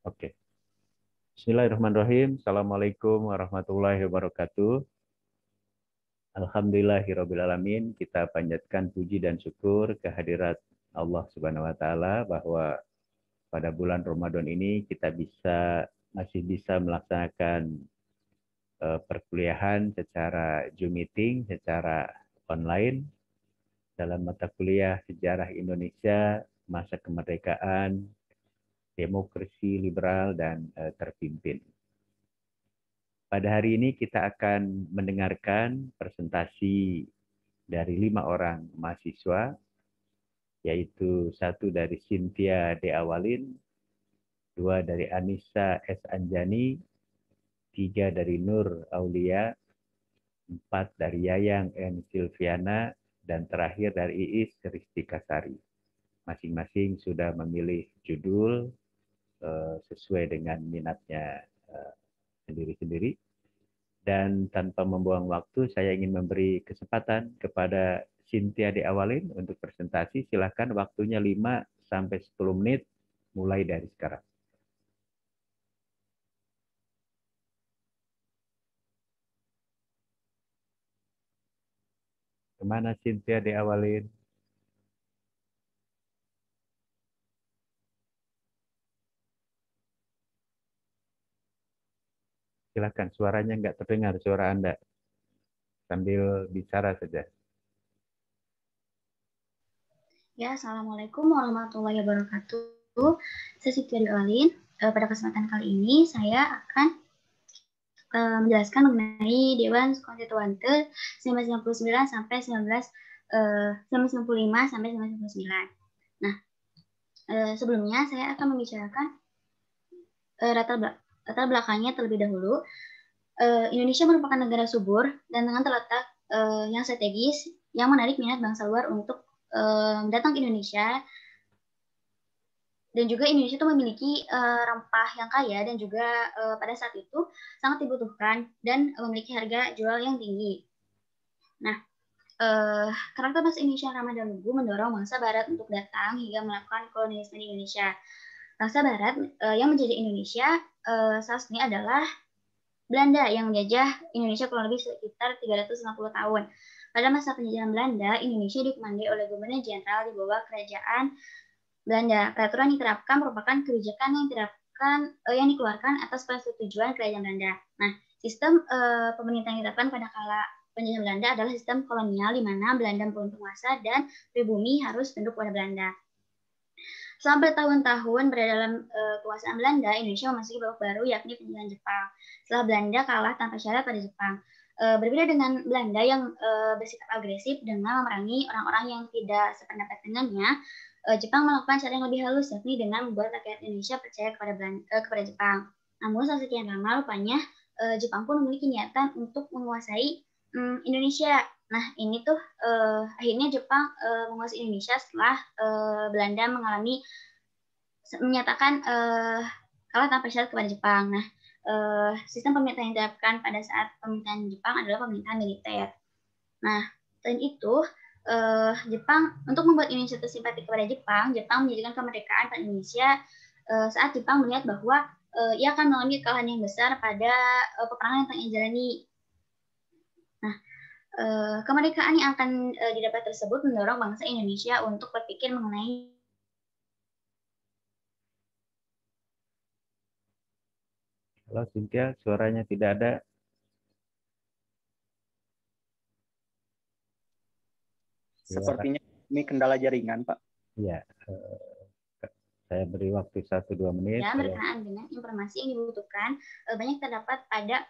Oke. Bismillahirrahmanirrahim. Assalamualaikum warahmatullahi wabarakatuh. Alhamdulillahirrabbilalamin. Kita panjatkan puji dan syukur kehadirat Allah Subhanahu wa taala bahwa pada bulan Ramadan ini kita masih bisa melaksanakan perkuliahan secara Zoom meeting, secara online dalam mata kuliah Sejarah Indonesia, Masa Kemerdekaan, Demokrasi Liberal dan Terpimpin. Pada hari ini kita akan mendengarkan presentasi dari 5 orang mahasiswa, yaitu 1 dari Cynthia D. Awalin, 2 dari Anissa S. Anjani, 3 dari Nur Aulia, 4 dari Yayang N. Silviana, dan terakhir dari Iis Ristikasari. Masing-masing sudah memilih judul sesuai dengan minatnya sendiri-sendiri. Dan tanpa membuang waktu, saya ingin memberi kesempatan kepada Cynthia D. Awalin untuk presentasi. Silakan, waktunya 5-10 menit mulai dari sekarang. Kemana Cynthia D. Awalin? Silakan, suaranya nggak terdengar, suara Anda. Sambil bicara saja. Ya, Assalamualaikum warahmatullahi wabarakatuh. Saya Siti Awalin. Pada kesempatan kali ini saya akan menjelaskan mengenai Dewan Konstituante 1999 sampai 1995 sampai 1999. Nah, sebelumnya saya akan membicarakan latar belakangnya terlebih dahulu. Indonesia merupakan negara subur dan dengan terletak yang strategis yang menarik minat bangsa luar untuk datang ke Indonesia. Dan juga Indonesia itu memiliki rempah yang kaya dan juga pada saat itu sangat dibutuhkan dan memiliki harga jual yang tinggi. Nah, karakter bangsa Indonesia yang ramah dan lugu mendorong bangsa Barat untuk datang hingga melakukan kolonialisme di Indonesia. Bangsa Barat yang menjajah Indonesia salah satunya adalah Belanda yang menjajah Indonesia kurang lebih sekitar 350 tahun. Pada masa penjajahan Belanda, Indonesia dikomandoi oleh Gubernur Jenderal di bawah Kerajaan Belanda. Peraturan yang diterapkan merupakan kebijakan yang dikeluarkan atas persetujuan Kerajaan Belanda. Nah, sistem pemerintahan yang diterapkan pada kala penjajahan Belanda adalah sistem kolonial di mana Belanda berpenguasa dan pribumi harus tunduk pada Belanda. Selama bertahun-tahun berada dalam kekuasaan Belanda, Indonesia memasuki babak baru yakni penjajahan Jepang. Setelah Belanda kalah tanpa syarat pada Jepang. Berbeda dengan Belanda yang bersikap agresif dengan memerangi orang-orang yang tidak sependapat dengannya, Jepang melakukan cara yang lebih halus, yakni dengan membuat rakyat Indonesia percaya kepada Jepang. Namun setelah sekian lama, rupanya Jepang pun memiliki niatan untuk menguasai Indonesia. Nah, ini tuh akhirnya Jepang menguasai Indonesia setelah Belanda menyatakan kalah tanpa syarat kepada Jepang. Nah, sistem pemerintahan yang diterapkan pada saat pemerintahan Jepang adalah pemerintahan militer. Nah, selain itu, Jepang untuk membuat Indonesia tersimpati kepada Jepang menjadikan kemerdekaan pada Indonesia saat Jepang melihat bahwa ia akan mengalami kekalahan yang besar pada peperangan yang tengah dijalani. Nah, kemerdekaan yang akan didapat tersebut mendorong bangsa Indonesia untuk berpikir mengenai Halo Cynthia, suaranya tidak ada. Sepertinya ini kendala jaringan, Pak. Iya, saya beri waktu 1-2 menit. Ya, berkenaan dengan informasi yang dibutuhkan banyak terdapat pada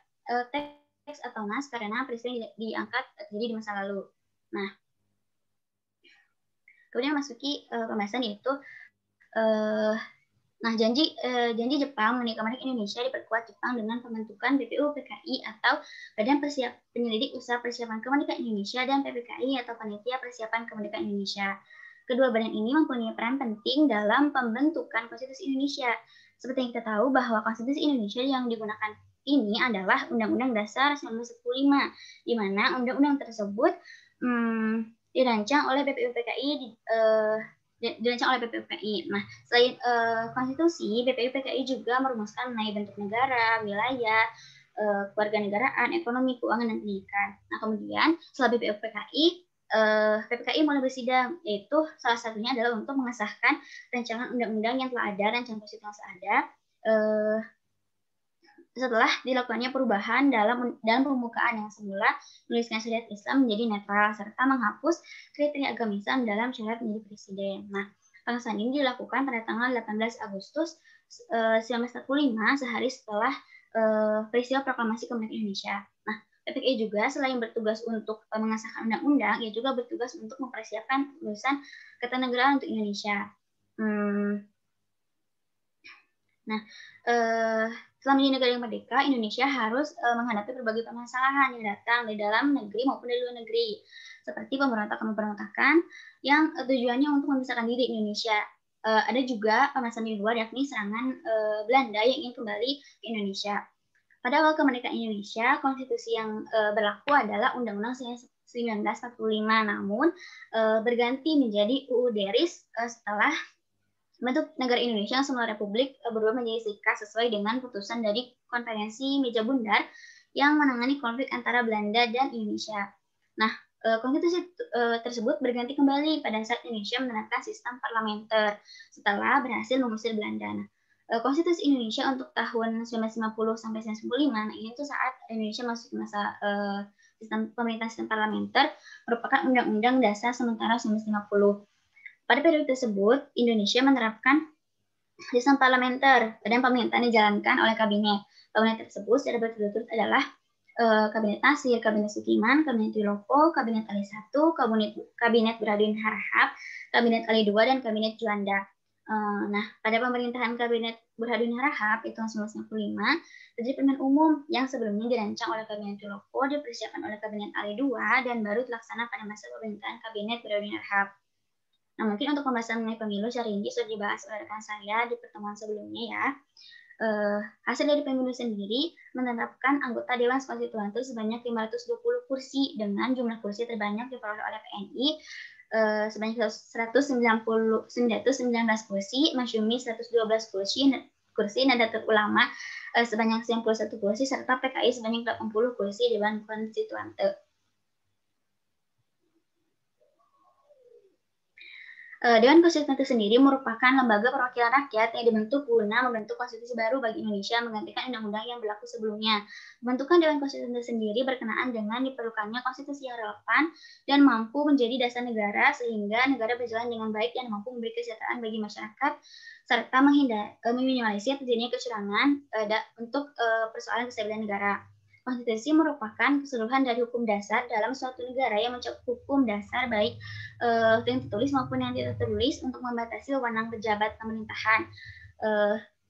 teks atau nas karena peristiwa yang diangkat terjadi di masa lalu. Nah, kemudian masuki pembahasan yaitu janji Jepang mengenai kemerdekaan Indonesia diperkuat Jepang dengan pembentukan BPUPKI atau Badan Penyelidik Usaha Persiapan Kemerdekaan Indonesia dan PPKI atau Panitia Persiapan Kemerdekaan Indonesia. Kedua badan ini mempunyai peran penting dalam pembentukan Konstitusi Indonesia. Seperti yang kita tahu bahwa Konstitusi Indonesia yang digunakan ini adalah Undang-Undang Dasar 1945, di mana undang-undang tersebut dirancang oleh BPUPKI dirancang oleh BPUPKI. Nah, selain konstitusi, BPUPKI juga merumuskan mengenai bentuk negara, wilayah, kewarganegaraan, ekonomi, keuangan, dan pendidikan. Nah, kemudian setelah PPKI mulai bersidang, yaitu salah satunya adalah untuk mengesahkan rancangan undang-undang yang telah ada, rancangan konstitusi yang telah ada, setelah dilakukannya perubahan dalam pembukaan yang semula menuliskan syariat Islam menjadi netral serta menghapus kriteria agama Islam dalam syarat menjadi presiden. Nah, pengesahan ini dilakukan pada tanggal 18 Agustus 1945, sehari setelah peristiwa proklamasi kemerdekaan Indonesia. Nah, PPKI juga selain bertugas untuk mengesahkan undang-undang, ia juga bertugas untuk mempersiapkan kelulusan ketenagaran untuk Indonesia. Nah, setelah menjadi negara yang merdeka, Indonesia harus menghadapi berbagai permasalahan yang datang dari dalam negeri maupun dari luar negeri, seperti pemberontakan yang tujuannya untuk memisahkan diri Indonesia. Ada juga permasalahan di luar, yakni serangan Belanda yang ingin kembali ke Indonesia. Pada awal kemerdekaan Indonesia, konstitusi yang berlaku adalah Undang-Undang 1945, namun berganti menjadi UU Deris setelah bentuk negara Indonesia yang semula republik berubah menjadi serikat sesuai dengan putusan dari Konferensi Meja Bundar yang menangani konflik antara Belanda dan Indonesia. Nah, konstitusi tersebut berganti kembali pada saat Indonesia menerapkan sistem parlementer setelah berhasil mengusir Belanda. Nah, konstitusi Indonesia untuk tahun 1950 sampai 1995, nah ini tuh saat Indonesia masuk ke masa sistem pemerintahan sistem parlementer, merupakan Undang-Undang Dasar sementara 1950. Pada periode tersebut, Indonesia menerapkan sistem parlementer dan pemerintahan dijalankan oleh kabinet. Kabinet tersebut secara berturut-turut adalah Kabinet Nasir, Kabinet Sukiman, Kabinet Wilopo, Kabinet Ali I, Kabinet Burhanuddin Harahap, Kabinet Ali II, dan Kabinet Juanda. Nah, pada pemerintahan Kabinet Burhanuddin Harahap itu tahun 1995, terjadi pemilihan umum yang sebelumnya dirancang oleh Kabinet Wilopo, dipersiapkan oleh Kabinet Ali II, dan baru terlaksana pada masa pemerintahan Kabinet Burhanuddin Harahap. Nah, mungkin untuk pembahasan mengenai pemilu secara rinci sudah dibahas oleh rekan saya di pertemuan sebelumnya ya. Hasil dari pemilu sendiri menetapkan anggota Dewan Konstituante sebanyak 520 kursi dengan jumlah kursi terbanyak diperoleh oleh PNI sebanyak 119 kursi, Masyumi 112 kursi, Nahdlatul Ulama sebanyak 91 kursi, serta PKI sebanyak 80 kursi Dewan Konstituante. Dewan Konstituante sendiri merupakan lembaga perwakilan rakyat yang dibentuk guna membentuk konstitusi baru bagi Indonesia menggantikan undang-undang yang berlaku sebelumnya. Pembentukan Dewan Konstituante sendiri berkenaan dengan diperlukannya konstitusi yang relevan dan mampu menjadi dasar negara sehingga negara berjalan dengan baik dan mampu memberi kesejahteraan bagi masyarakat serta meminimalisir terjadinya kecurangan untuk persoalan kestabilan negara. Konstitusi merupakan keseluruhan dari hukum dasar dalam suatu negara yang mencakup hukum dasar baik yang tertulis maupun yang tidak tertulis untuk membatasi wewenang pejabat pemerintahan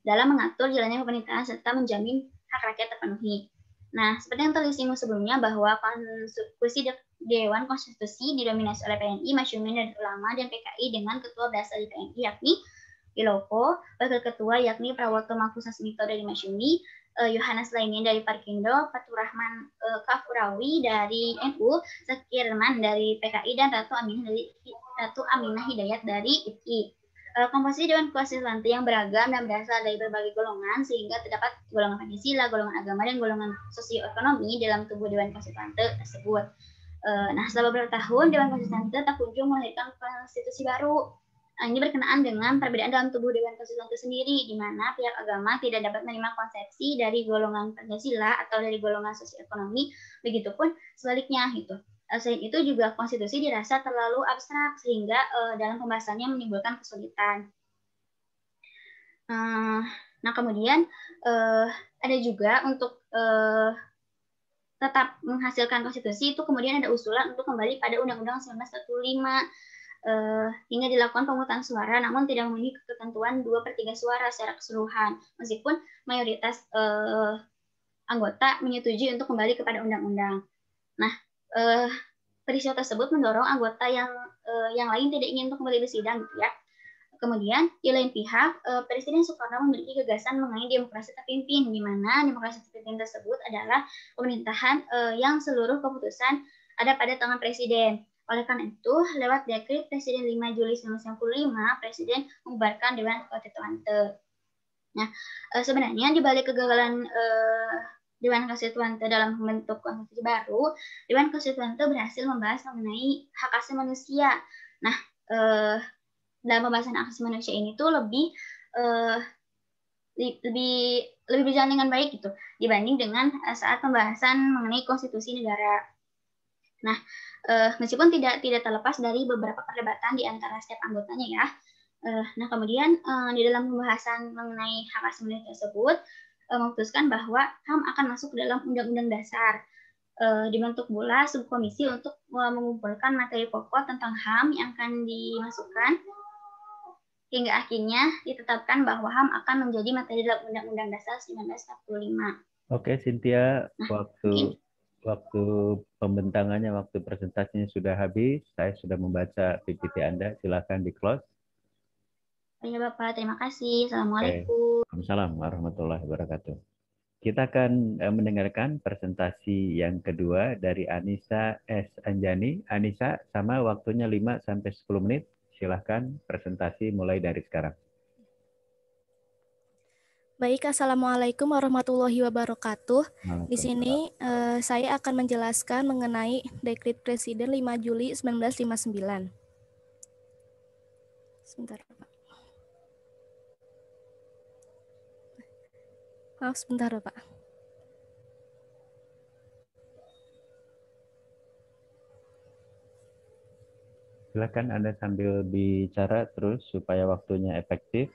dalam mengatur jalannya pemerintahan serta menjamin hak rakyat terpenuhi. Nah, seperti yang telah disinggung sebelumnya bahwa konstitusi Dewan Konstitusi didominasi oleh PNI, Masyumi, Nahdlatul Ulama, dan PKI dengan ketua dasar di PNI yakni Wilopo, wakil ketua yakni Prawoto Mangkusasmito dari Masyumi, Yohanes Lainin dari Parkindo, Fatur Rahman Kafurawi dari NU, Zakirman dari PKI, dan Ratu Aminah Hidayat dari IPI. Komposisi Dewan Konstituante yang beragam dan berasal dari berbagai golongan sehingga terdapat golongan Pancasila, golongan agama, dan golongan sosioekonomi dalam tubuh Dewan Konstituante tersebut. Nah, setelah beberapa tahun Dewan Konstituante tak kunjung melahirkan konstitusi baru. Ini berkenaan dengan perbedaan dalam tubuh Dewan Konstituante sendiri, di mana pihak agama tidak dapat menerima konsepsi dari golongan Pancasila atau dari golongan sosioekonomi, begitupun sebaliknya gitu. Selain itu juga konstitusi dirasa terlalu abstrak sehingga dalam pembahasannya menimbulkan kesulitan. Nah, kemudian ada juga untuk tetap menghasilkan konstitusi itu kemudian ada usulan untuk kembali pada Undang-Undang 1945 hingga dilakukan pemungutan suara, namun tidak memenuhi ketentuan 2/3 suara secara keseluruhan, meskipun mayoritas anggota menyetujui untuk kembali kepada undang-undang. Nah, peristiwa tersebut mendorong anggota yang lain tidak ingin untuk kembali bersidang, gitu ya. Kemudian, di lain pihak, Presiden Soekarno memiliki gagasan mengenai demokrasi terpimpin, di mana demokrasi terpimpin tersebut adalah pemerintahan yang seluruh keputusan ada pada tangan presiden. Oleh karena itu, lewat Dekret Presiden 5 Juli 1995, Presiden membubarkan Dewan Konstituante. Nah, sebenarnya di balik kegagalan Dewan Konstituante dalam membentuk konstitusi baru, Dewan Konstituante berhasil membahas mengenai hak asasi manusia. Nah, dalam pembahasan hak asasi manusia ini tuh lebih berjalan dengan baik gitu dibanding dengan saat pembahasan mengenai konstitusi negara. Nah, meskipun tidak terlepas dari beberapa perdebatan di antara setiap anggotanya ya. Nah, kemudian di dalam pembahasan mengenai hak asasi manusia tersebut memutuskan bahwa HAM akan masuk ke dalam Undang-Undang Dasar. Dibentuk pula subkomisi untuk mengumpulkan materi pokok tentang HAM yang akan dimasukkan hingga akhirnya ditetapkan bahwa HAM akan menjadi materi dalam Undang-Undang Dasar 1945. Oke, Cynthia, waktu pembentangannya, waktu presentasinya sudah habis. Saya sudah membaca PPT Anda. Silakan di-close. Ya, Bapak. Terima kasih. Assalamualaikum. Waalaikumsalam warahmatullahi wabarakatuh. Kita akan mendengarkan presentasi yang kedua dari Anissa S. Anjani. Anissa, sama waktunya 5-10 menit. Silahkan presentasi mulai dari sekarang. Baik, Assalamualaikum warahmatullahi wabarakatuh. Di sini saya akan menjelaskan mengenai Dekret Presiden 5 Juli 1959. Sebentar, Pak. Maaf, sebentar, Pak. Silakan Anda sambil bicara terus supaya waktunya efektif.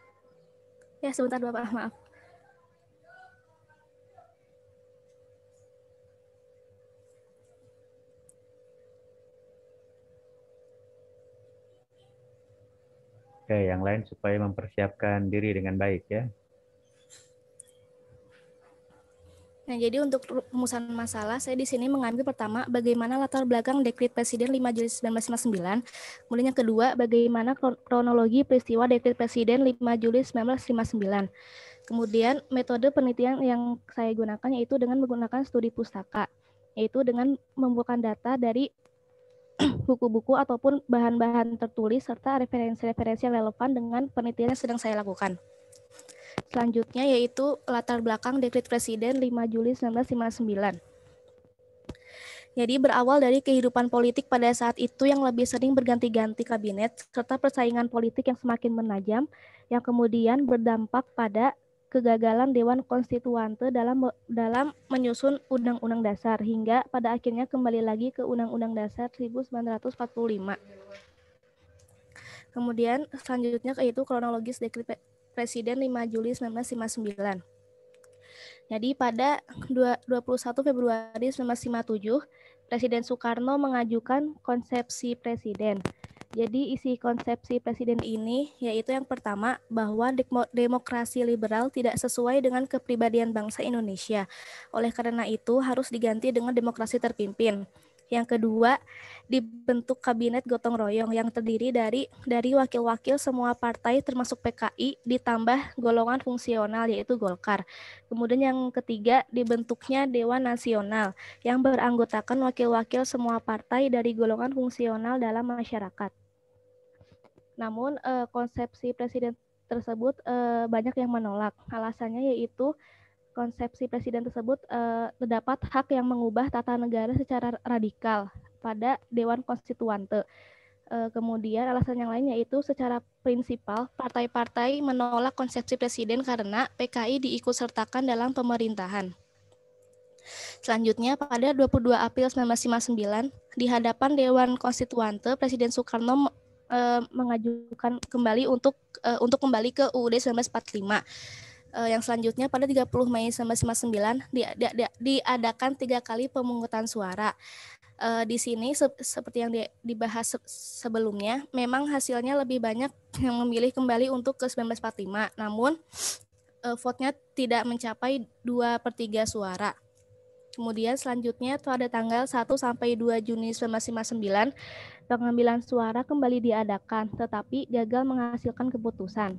Ya, sebentar, Bapak. Maaf. Oke, yang lain supaya mempersiapkan diri dengan baik ya. Nah, jadi untuk rumusan masalah, saya di sini mengambil pertama bagaimana latar belakang Dekret Presiden 5 Juli 1959. Kemudian yang kedua, bagaimana kronologi peristiwa Dekret Presiden 5 Juli 1959. Kemudian metode penelitian yang saya gunakan yaitu dengan menggunakan studi pustaka, yaitu dengan membuahkan data dari buku-buku ataupun bahan-bahan tertulis serta referensi-referensi yang relevan dengan penelitian yang sedang saya lakukan. Selanjutnya yaitu latar belakang Dekret Presiden 5 Juli 1959. Jadi berawal dari kehidupan politik pada saat itu yang lebih sering berganti-ganti kabinet serta persaingan politik yang semakin menajam yang kemudian berdampak pada kegagalan Dewan Konstituante dalam menyusun Undang-Undang Dasar hingga pada akhirnya kembali lagi ke Undang-Undang Dasar 1945. Kemudian selanjutnya yaitu kronologis Dekret Presiden 5 Juli 1959. Jadi pada 21 Februari 1957, Presiden Soekarno mengajukan konsepsi presiden. Jadi isi konsepsi presiden ini yaitu yang pertama bahwa demokrasi liberal tidak sesuai dengan kepribadian bangsa Indonesia. Oleh karena itu harus diganti dengan demokrasi terpimpin. Yang kedua, dibentuk kabinet gotong royong yang terdiri dari wakil-wakil semua partai termasuk PKI ditambah golongan fungsional yaitu Golkar. Kemudian yang ketiga, dibentuknya Dewan Nasional yang beranggotakan wakil-wakil semua partai dari golongan fungsional dalam masyarakat. Namun konsepsi presiden tersebut banyak yang menolak. Alasannya yaitu konsepsi presiden tersebut terdapat hak yang mengubah tata negara secara radikal pada Dewan Konstituante. Kemudian alasan yang lain yaitu secara prinsipal partai-partai menolak konsepsi presiden karena PKI diikutsertakan dalam pemerintahan. Selanjutnya pada 22 April 1959 di hadapan Dewan Konstituante Presiden Soekarno mengajukan kembali untuk kembali ke UUD 1945. Yang selanjutnya pada 30 Mei 1959 diadakan 3 kali pemungutan suara. Di sini seperti yang dibahas sebelumnya, memang hasilnya lebih banyak yang memilih kembali untuk ke 1945, namun vote-nya tidak mencapai 2/3 suara. Kemudian selanjutnya pada tanggal 1 sampai 2 Juni 1959, pengambilan suara kembali diadakan, tetapi gagal menghasilkan keputusan.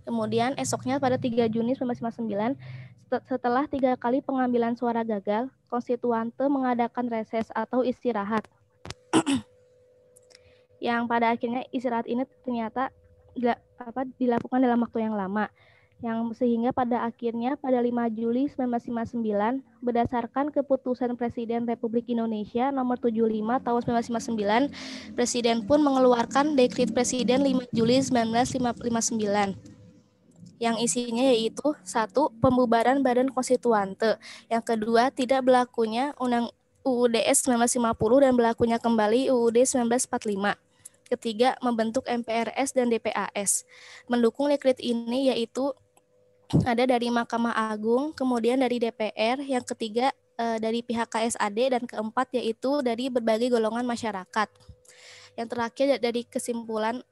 Kemudian esoknya pada 3 Juni 1959, setelah 3 kali pengambilan suara gagal, konstituante mengadakan reses atau istirahat. yang pada akhirnya istirahat ini ternyata dilakukan dalam waktu yang lama, yang sehingga pada akhirnya pada 5 Juli 1959 berdasarkan keputusan Presiden Republik Indonesia nomor 75 tahun 1959, Presiden pun mengeluarkan Dekret Presiden 5 Juli 1959 yang isinya yaitu 1. Pembubaran Badan Konstituante, yang kedua tidak berlakunya Undang UUD 1950 dan berlakunya kembali UUD 1945. Ketiga, membentuk MPRS dan DPAS. Mendukung dekret ini yaitu ada dari Mahkamah Agung, kemudian dari DPR, yang ketiga dari pihak KSAD, dan keempat yaitu dari berbagai golongan masyarakat. Yang terakhir dari kesimpulan,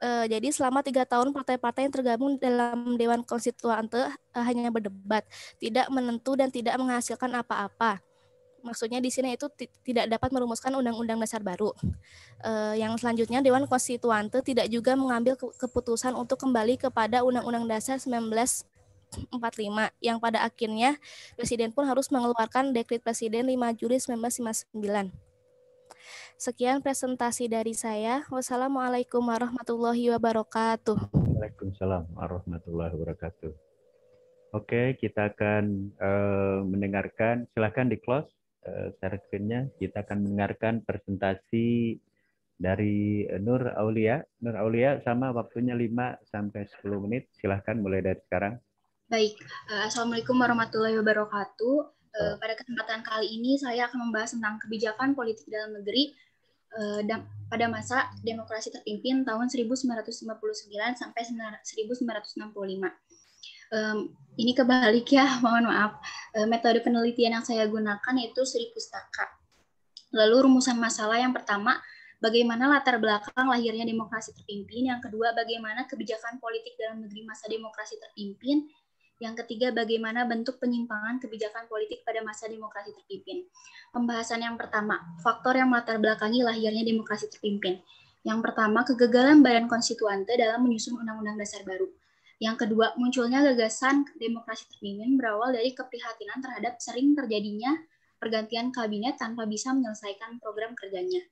jadi selama 3 tahun partai-partai yang tergabung dalam Dewan Konstituante hanya berdebat, tidak menentu dan tidak menghasilkan apa-apa. Maksudnya di sini itu tidak dapat merumuskan undang-undang dasar baru. Yang selanjutnya, Dewan Konstituante tidak juga mengambil keputusan untuk kembali kepada Undang-Undang Dasar 1945, yang pada akhirnya Presiden pun harus mengeluarkan Dekret Presiden 5 Juli 1959. Sekian presentasi dari saya. Wassalamualaikum warahmatullahi wabarakatuh. Waalaikumsalam warahmatullahi wabarakatuh. Oke, kita akan mendengarkan, silakan di close share screen-nya. Kita akan mendengarkan presentasi dari Nur Aulia. Nur Aulia, sama waktunya 5 sampai 10 menit. Silahkan mulai dari sekarang. Baik, Assalamualaikum warahmatullahi wabarakatuh. Pada kesempatan kali ini saya akan membahas tentang kebijakan politik dalam negeri pada masa demokrasi terpimpin tahun 1959 sampai 1965. Ini kebalik ya, mohon maaf. Metode penelitian yang saya gunakan yaitu Sri Pustaka. Lalu rumusan masalah yang pertama, bagaimana latar belakang lahirnya demokrasi terpimpin. Yang kedua, bagaimana kebijakan politik dalam negeri masa demokrasi terpimpin. Yang ketiga, bagaimana bentuk penyimpangan kebijakan politik pada masa demokrasi terpimpin. Pembahasan yang pertama, faktor yang melatar belakangi lahirnya demokrasi terpimpin. Yang pertama, kegagalan Badan Konstituante dalam menyusun Undang-Undang Dasar baru. Yang kedua, munculnya gagasan demokrasi terpimpin berawal dari keprihatinan terhadap sering terjadinya pergantian kabinet tanpa bisa menyelesaikan program kerjanya.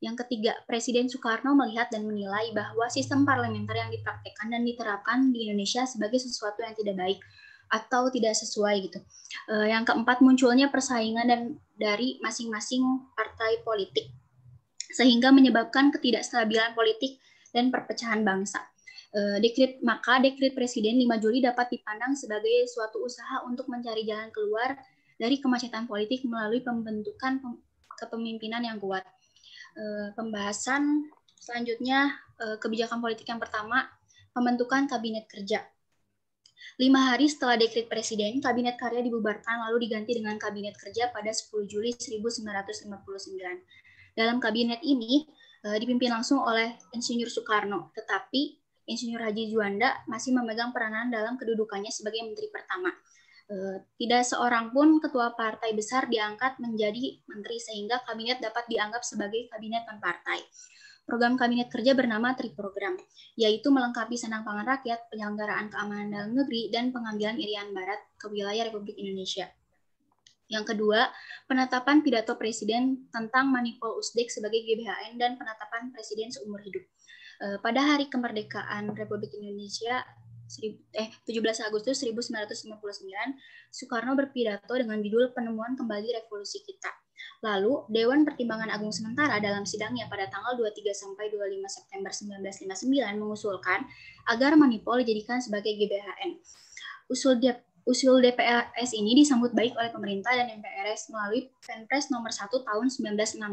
Yang ketiga, Presiden Soekarno melihat dan menilai bahwa sistem parlementer yang dipraktekkan dan diterapkan di Indonesia sebagai sesuatu yang tidak baik atau tidak sesuai gitu. Yang keempat, munculnya persaingan dari masing-masing partai politik sehingga menyebabkan ketidakstabilan politik dan perpecahan bangsa. Maka Dekret Presiden 5 Juli dapat dipandang sebagai suatu usaha untuk mencari jalan keluar dari kemacetan politik melalui pembentukan kepemimpinan yang kuat. Pembahasan selanjutnya, kebijakan politik yang pertama, pembentukan Kabinet Kerja. 5 hari setelah Dekret Presiden, Kabinet Karya dibubarkan lalu diganti dengan Kabinet Kerja pada 10 Juli 1959. Dalam kabinet ini dipimpin langsung oleh Insinyur Soekarno, tetapi Insinyur Haji Juanda masih memegang peranan dalam kedudukannya sebagai Menteri Pertama. Tidak seorang pun ketua partai besar diangkat menjadi menteri sehingga kabinet dapat dianggap sebagai kabinet non-partai. Program kabinet kerja bernama Triprogram, yaitu melengkapi sandang pangan rakyat, penyelenggaraan keamanan dalam negeri, dan pengambilan Irian Barat ke wilayah Republik Indonesia. Yang kedua, penetapan pidato Presiden tentang Manipol Usdek sebagai GBHN dan penetapan Presiden seumur hidup. Pada hari kemerdekaan Republik Indonesia 17 Agustus 1959, Soekarno berpidato dengan judul Penemuan Kembali Revolusi Kita. Lalu, Dewan Pertimbangan Agung Sementara dalam sidangnya pada tanggal 23 sampai 25 September 1959 mengusulkan agar Manipol dijadikan sebagai GBHN. Usul DPAS ini disambut baik oleh pemerintah dan MPRS melalui Perpres nomor 1 tahun 1960.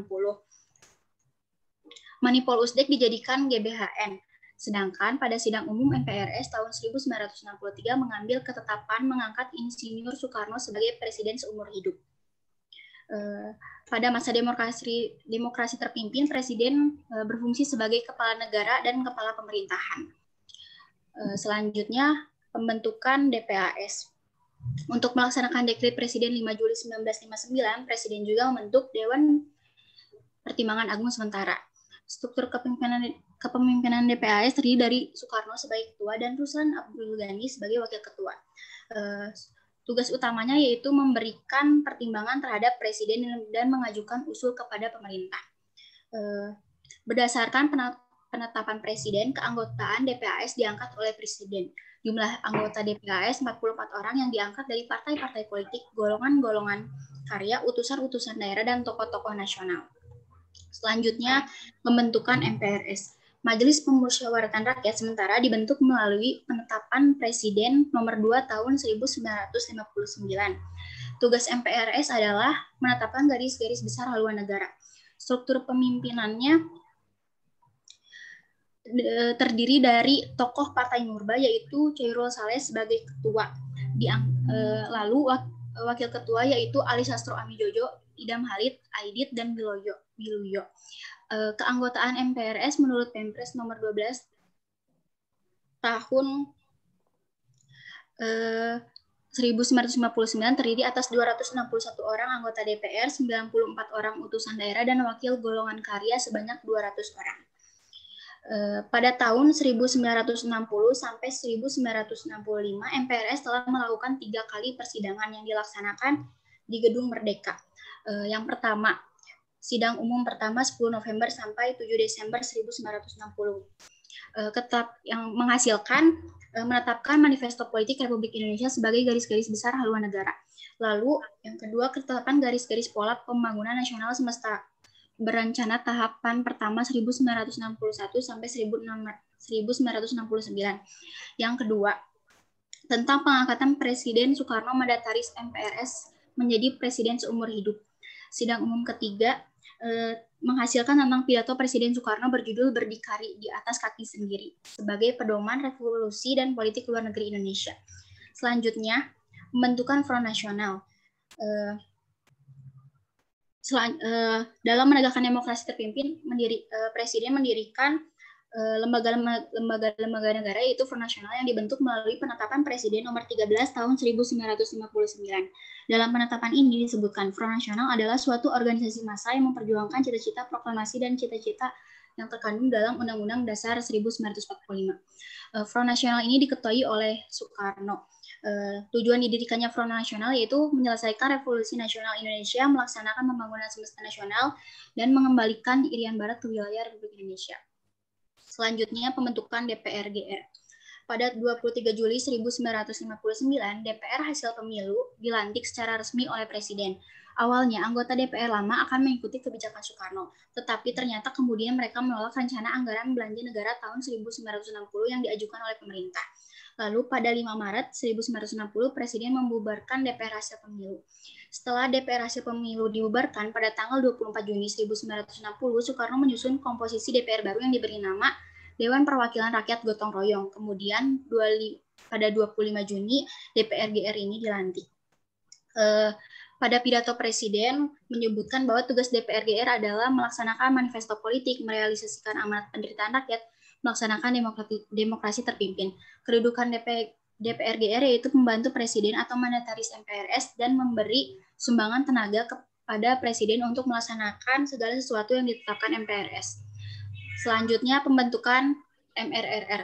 Manipol Usdek dijadikan GBHN. Sedangkan pada sidang umum MPRS tahun 1963 mengambil ketetapan mengangkat Insinyur Soekarno sebagai Presiden seumur hidup. Pada masa demokrasi terpimpin, Presiden berfungsi sebagai kepala negara dan kepala pemerintahan. Selanjutnya, pembentukan DPAS. Untuk melaksanakan Dekret Presiden 5 Juli 1959, Presiden juga membentuk Dewan Pertimbangan Agung Sementara. Struktur kepemimpinan DPAS terdiri dari Soekarno sebagai ketua dan Ruslan Abdul Ghani sebagai wakil ketua. Tugas utamanya yaitu memberikan pertimbangan terhadap Presiden dan mengajukan usul kepada pemerintah. Berdasarkan penetapan presiden, keanggotaan DPAS diangkat oleh presiden. Jumlah anggota DPAS 44 orang yang diangkat dari partai-partai politik, golongan-golongan karya, utusan-utusan daerah, dan tokoh-tokoh nasional. Selanjutnya, pembentukan MPRS. Majelis Pemusyawaratan Rakyat sementara dibentuk melalui penetapan Presiden nomor 2 tahun 1959. Tugas MPRS adalah menetapkan garis-garis besar haluan negara. Struktur pemimpinannya terdiri dari tokoh Partai Murba, yaitu Chairul Saleh sebagai ketua. Lalu wakil ketua yaitu Ali Sastro Amijojo, Idam Halid, Aidit, dan Biluyo. Keanggotaan MPRS menurut Pempres nomor 12 tahun 1959 terdiri atas 261 orang anggota DPR, 94 orang utusan daerah, dan wakil golongan karya sebanyak 200 orang. Pada tahun 1960 sampai 1965, MPRS telah melakukan 3 kali persidangan yang dilaksanakan di Gedung Merdeka. Yang pertama, sidang umum pertama 10 November sampai 7 Desember 1960. Yang menghasilkan menetapkan Manifesto Politik Republik Indonesia sebagai garis-garis besar haluan negara. Lalu yang kedua, ketetapan garis-garis pola pembangunan nasional semesta berencana tahapan pertama 1961 sampai 1969. Yang kedua, tentang pengangkatan Presiden Soekarno Mandataris MPRS menjadi presiden seumur hidup. Sidang umum ketiga menghasilkan tentang pidato Presiden Soekarno berjudul Berdikari di atas kaki sendiri sebagai pedoman revolusi dan politik luar negeri Indonesia. Selanjutnya, pembentukan Front Nasional. Dalam menegakkan demokrasi terpimpin, Presiden mendirikan lembaga-lembaga negara, yaitu Front Nasional yang dibentuk melalui penetapan Presiden nomor 13 tahun 1959. Dalam penetapan ini disebutkan Front Nasional adalah suatu organisasi massa yang memperjuangkan cita-cita proklamasi dan cita-cita yang terkandung dalam Undang-Undang Dasar 1945. Front Nasional ini diketuai oleh Soekarno. Tujuan didirikannya Front Nasional yaitu menyelesaikan revolusi nasional Indonesia, melaksanakan pembangunan semesta nasional, dan mengembalikan Irian Barat ke wilayah Republik Indonesia. Selanjutnya, pembentukan DPR-GR. Pada 23 Juli 1959, DPR hasil pemilu dilantik secara resmi oleh Presiden. Awalnya, anggota DPR lama akan mengikuti kebijakan Soekarno, tetapi ternyata kemudian mereka menolak rencana anggaran belanja negara tahun 1960 yang diajukan oleh pemerintah. Lalu pada 5 Maret 1960, Presiden membubarkan DPR hasil pemilu. Setelah DPR hasil pemilu dibubarkan pada tanggal 24 Juni 1960, Soekarno menyusun komposisi DPR baru yang diberi nama Dewan Perwakilan Rakyat Gotong Royong. Kemudian pada 25 Juni, DPR-GR ini dilantik. Pada pidato Presiden menyebutkan bahwa tugas DPR-GR adalah melaksanakan manifesto politik, merealisasikan amanat penderitaan rakyat, melaksanakan demokrasi terpimpin. Kedudukan DPR-GR yaitu membantu Presiden atau mandataris MPRS dan memberi sumbangan tenaga kepada Presiden untuk melaksanakan segala sesuatu yang ditetapkan MPRS. Selanjutnya, pembentukan MRRR.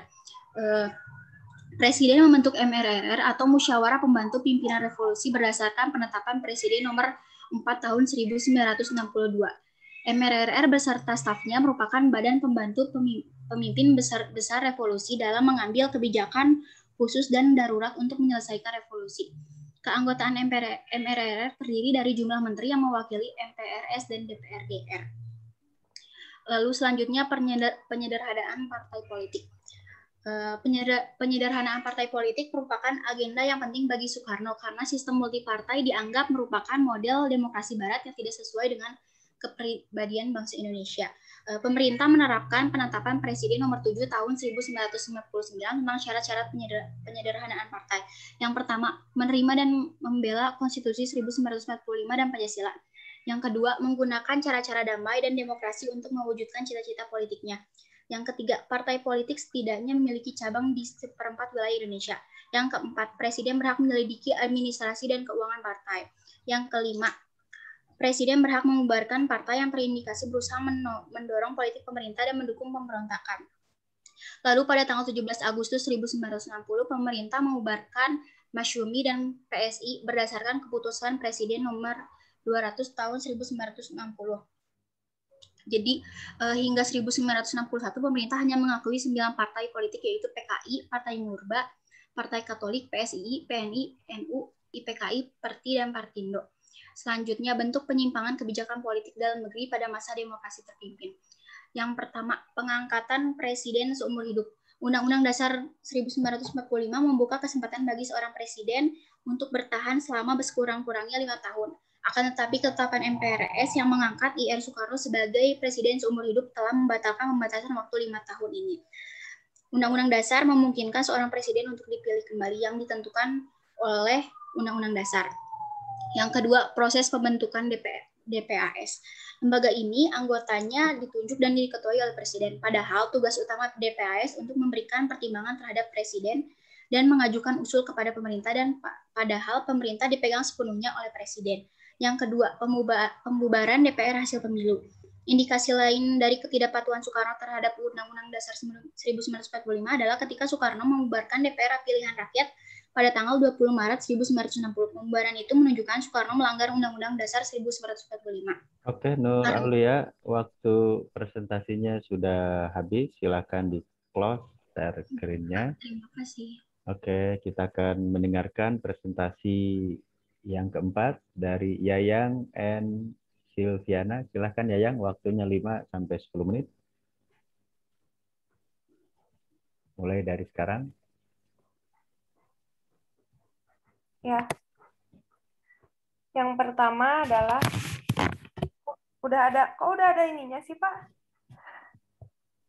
Presiden membentuk MRRR atau Musyawarah Pembantu Pimpinan Revolusi berdasarkan penetapan Presiden nomor 4 tahun 1962. MRRR beserta stafnya merupakan badan pembantu pemimpin besar revolusi dalam mengambil kebijakan khusus dan darurat untuk menyelesaikan revolusi. Keanggotaan MRRR terdiri dari jumlah menteri yang mewakili MPRS dan DPR-GR. Lalu selanjutnya penyederhanaan partai politik. Penyederhanaan partai politik merupakan agenda yang penting bagi Soekarno karena sistem multipartai dianggap merupakan model demokrasi barat yang tidak sesuai dengan kepribadian bangsa Indonesia. Pemerintah menerapkan penetapan Presiden nomor 7 tahun 1959 tentang syarat-syarat penyederhanaan partai. Yang pertama, menerima dan membela Konstitusi 1945 dan Pancasila. Yang kedua, menggunakan cara-cara damai dan demokrasi untuk mewujudkan cita-cita politiknya. Yang ketiga, partai politik setidaknya memiliki cabang di seperempat wilayah Indonesia. Yang keempat, Presiden berhak menyelidiki administrasi dan keuangan partai. Yang kelima, Presiden berhak membubarkan partai yang terindikasi berusaha mendorong politik pemerintah dan mendukung pemberontakan. Lalu pada tanggal 17 Agustus 1960, pemerintah membubarkan Masyumi dan PSI berdasarkan keputusan Presiden nomor 200 tahun 1960. Jadi hingga 1961 pemerintah hanya mengakui 9 partai politik, yaitu PKI, Partai Murba, Partai Katolik, PSII, PNI, NU, IPKI, Perti, dan Partindo. Selanjutnya, bentuk penyimpangan kebijakan politik dalam negeri pada masa demokrasi terpimpin. Yang pertama, pengangkatan presiden seumur hidup. Undang-Undang Dasar 1945 membuka kesempatan bagi seorang presiden untuk bertahan selama sekurang-kurangnya 5 tahun. Akan tetapi ketetapan MPRS yang mengangkat IR Soekarno sebagai presiden seumur hidup telah membatalkan pembatasan waktu 5 tahun ini. Undang-Undang Dasar memungkinkan seorang presiden untuk dipilih kembali yang ditentukan oleh Undang-Undang Dasar. Yang kedua, proses pembentukan DPAS. Lembaga ini anggotanya ditunjuk dan diketuai oleh presiden. Padahal tugas utama DPAS untuk memberikan pertimbangan terhadap presiden dan mengajukan usul kepada pemerintah, dan padahal pemerintah dipegang sepenuhnya oleh presiden. Yang kedua, pembubaran DPR hasil pemilu. Indikasi lain dari ketidakpatuhan Soekarno terhadap Undang-Undang Dasar 1945 adalah ketika Soekarno membubarkan DPR pilihan rakyat pada tanggal 20 Maret 1960. Pembubaran itu menunjukkan Soekarno melanggar Undang-Undang Dasar 1945. Oke, Nur Aulia, waktu presentasinya sudah habis. Silakan di-close share screen-nya. Terima kasih. Oke, kita akan mendengarkan presentasi yang keempat dari Yayang and Silviana. Silakan Yayang, waktunya 5-10 menit. Mulai dari sekarang. Ya. Yang pertama adalah kok udah ada ininya sih, Pak?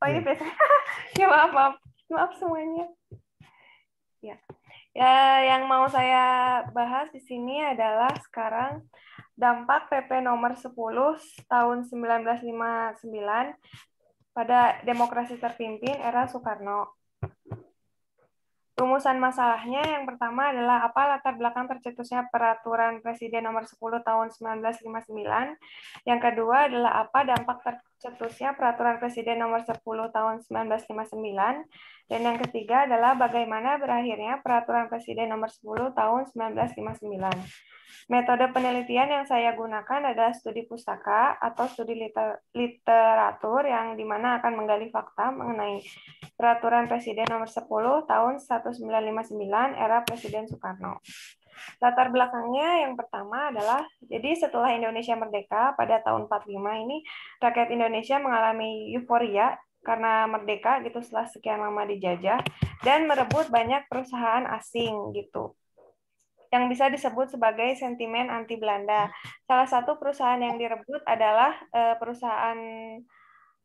Oh, ini biasanya. Ya, maaf semuanya. Ya, yang mau saya bahas di sini adalah sekarang dampak PP nomor 10 tahun 1959 pada demokrasi terpimpin era Soekarno. Rumusan masalahnya yang pertama adalah apa latar belakang tercetusnya Peraturan Presiden nomor 10 tahun 1959. Yang kedua adalah apa dampak tercetusnya Peraturan Presiden nomor 10 tahun 1959. Dan yang ketiga adalah bagaimana berakhirnya Peraturan Presiden nomor 10 tahun 1959. Metode penelitian yang saya gunakan adalah studi pustaka atau studi literatur yang dimana akan menggali fakta mengenai Peraturan Presiden nomor 10 tahun 1959 era Presiden Soekarno. Latar belakangnya yang pertama adalah, jadi setelah Indonesia merdeka pada tahun 45 ini, rakyat Indonesia mengalami euforia karena merdeka gitu setelah sekian lama dijajah dan merebut banyak perusahaan asing gitu, yang bisa disebut sebagai sentimen anti Belanda. Salah satu perusahaan yang direbut adalah perusahaan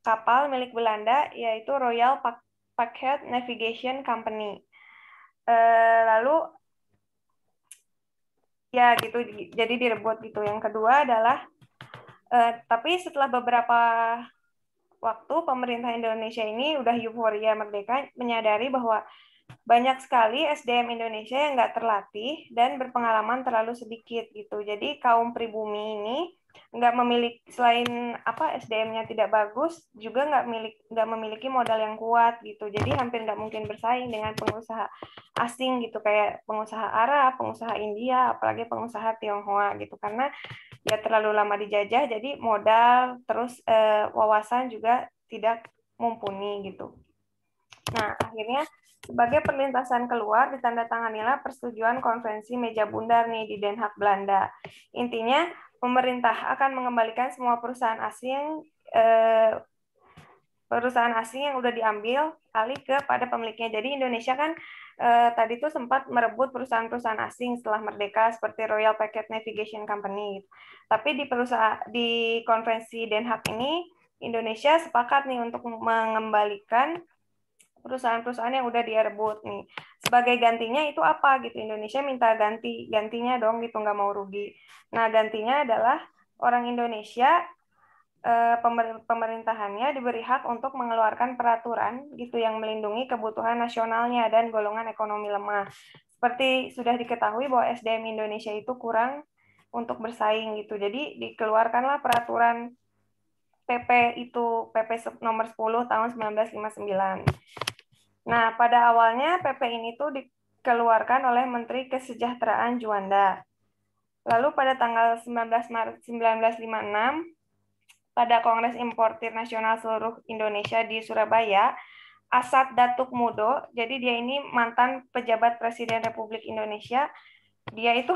kapal milik Belanda, yaitu Royal Packet Navigation Company. Lalu ya gitu, jadi direbut gitu. Yang kedua adalah, tapi setelah beberapa waktu pemerintah Indonesia ini udah euforia merdeka, menyadari bahwa banyak sekali SDM Indonesia yang nggak terlatih dan berpengalaman terlalu sedikit gitu. Jadi kaum pribumi ini nggak memiliki, selain apa SDM-nya tidak bagus, juga nggak memiliki modal yang kuat gitu. Jadi hampir nggak mungkin bersaing dengan pengusaha asing gitu, kayak pengusaha Arab, pengusaha India, apalagi pengusaha Tionghoa gitu. Karena ya terlalu lama dijajah, jadi modal terus wawasan juga tidak mumpuni gitu. Nah, akhirnya sebagai perlintasan keluar, ditandatanganilah persetujuan konferensi meja bundar nih di Den Haag, Belanda. Intinya, pemerintah akan mengembalikan semua perusahaan asing yang udah diambil alih kepada pemiliknya. Jadi Indonesia kan tadi tuh sempat merebut perusahaan-perusahaan asing setelah merdeka seperti Royal Packet Navigation Company. Tapi di konferensi Den Haag ini, Indonesia sepakat nih untuk mengembalikan perusahaan-perusahaan yang udah dia rebut nih. Sebagai gantinya itu apa gitu? Indonesia minta gantinya dong gitu, nggak mau rugi. Nah, gantinya adalah orang Indonesia, pemerintahannya diberi hak untuk mengeluarkan peraturan gitu yang melindungi kebutuhan nasionalnya dan golongan ekonomi lemah. Seperti sudah diketahui bahwa SDM Indonesia itu kurang untuk bersaing gitu. Jadi dikeluarkanlah peraturan PP itu, PP nomor 10 tahun 1959. Nah, pada awalnya PP ini tuh dikeluarkan oleh Menteri Kesejahteraan Juanda. Lalu pada tanggal 19 Maret 1956, pada Kongres Importir Nasional Seluruh Indonesia di Surabaya, Asad Datuk Mudo, jadi dia ini mantan pejabat Presiden Republik Indonesia, dia itu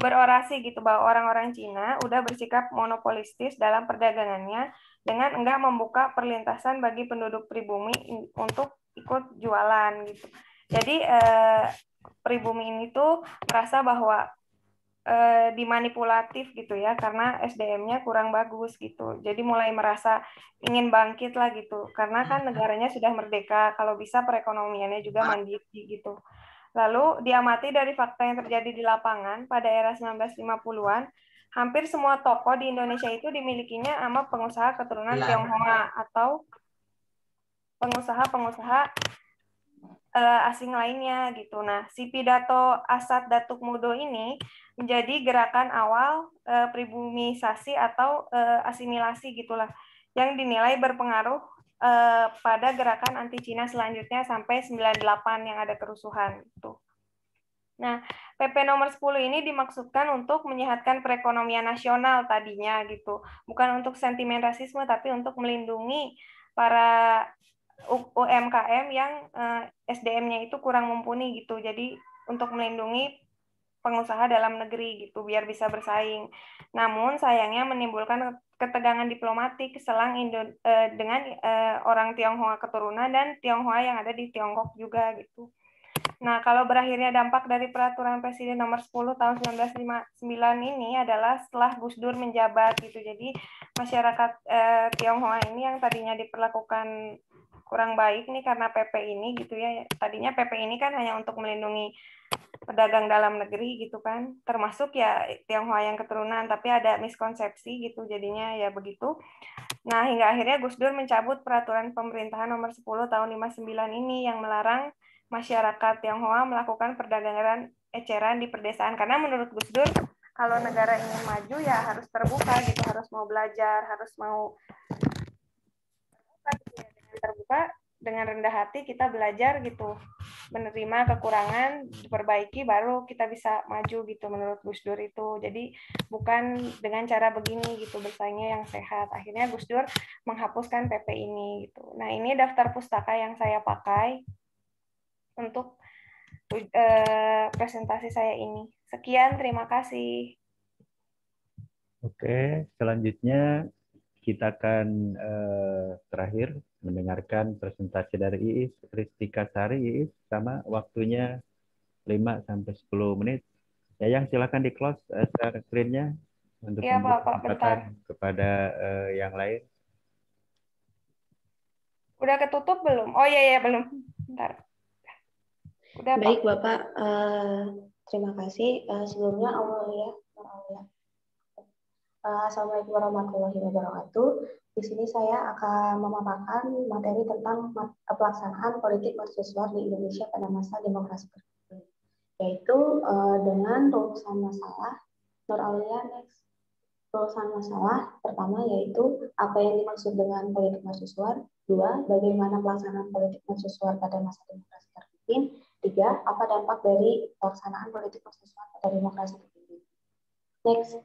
berorasi gitu bahwa orang-orang Cina udah bersikap monopolistis dalam perdagangannya dengan enggak membuka perlintasan bagi penduduk pribumi untuk ikut jualan gitu. Jadi pribumi ini tuh merasa bahwa dimanipulatif gitu ya karena SDM-nya kurang bagus gitu. Jadi mulai merasa ingin bangkit lah gitu. Karena kan negaranya sudah merdeka, kalau bisa perekonomiannya juga mandiri gitu. Lalu diamati dari fakta yang terjadi di lapangan pada era 1950-an, hampir semua toko di Indonesia itu dimilikinya sama pengusaha keturunan Tionghoa atau pengusaha-pengusaha asing lainnya gitu. Nah, si pidato Asad Datuk Mudo ini menjadi gerakan awal pribumisasi atau asimilasi gitulah, yang dinilai berpengaruh pada gerakan anti Cina selanjutnya sampai 98 yang ada kerusuhan itu. Nah, PP nomor 10 ini dimaksudkan untuk menyehatkan perekonomian nasional tadinya gitu. Bukan untuk sentimen rasisme, tapi untuk melindungi para UMKM yang SDM-nya itu kurang mumpuni gitu. Jadi untuk melindungi pengusaha dalam negeri gitu biar bisa bersaing. Namun sayangnya menimbulkan ketegangan diplomatik selang dengan orang Tionghoa keturunan dan Tionghoa yang ada di Tiongkok juga gitu. Nah, kalau berakhirnya dampak dari peraturan Presiden nomor 10 tahun 1959 ini adalah setelah Gus Dur menjabat gitu. Jadi masyarakat Tionghoa ini yang tadinya diperlakukan kurang baik nih karena PP ini gitu ya. Tadinya PP ini kan hanya untuk melindungi pedagang dalam negeri gitu kan. Termasuk ya Tionghoa yang keturunan, tapi ada miskonsepsi gitu jadinya ya begitu. Nah, hingga akhirnya Gus Dur mencabut peraturan pemerintahan nomor 10 tahun 59 ini yang melarang masyarakat Tionghoa melakukan perdagangan eceran di perdesaan. Karena menurut Gus Dur, kalau negara ingin maju ya harus terbuka gitu, harus mau belajar, harus mau terbuka dengan rendah hati kita belajar gitu, menerima kekurangan, diperbaiki, baru kita bisa maju gitu menurut Gus Dur itu. Jadi bukan dengan cara begini gitu bersaingnya yang sehat. Akhirnya Gus Dur menghapuskan PP ini gitu. Nah, ini daftar pustaka yang saya pakai untuk presentasi saya ini. Sekian, terima kasih. Oke, selanjutnya kita akan terakhir mendengarkan presentasi dari Iis, Ristika Sari. Iis, sama waktunya 5-10 menit. Yang silakan di close share screen-nya untuk ya, memberi Bapak, kesempatan kepada yang lain. Udah ketutup belum? Oh iya, belum. Bentar. Udah, Baik, Pak. Bapak. Terima kasih. Sebelumnya, Assalamualaikum warahmatullahi wabarakatuh. Di sini saya akan memaparkan materi tentang pelaksanaan politik mercusuar di Indonesia pada masa demokrasi tertutup, yaitu dengan rumusan masalah. Nur Aulia, next. Rumusan masalah pertama yaitu apa yang dimaksud dengan politik mercusuar. 2. Bagaimana pelaksanaan politik mercusuar pada masa demokrasi terpimpin. 3. Apa dampak dari pelaksanaan politik mercusuar pada demokrasi terpimpin. Next.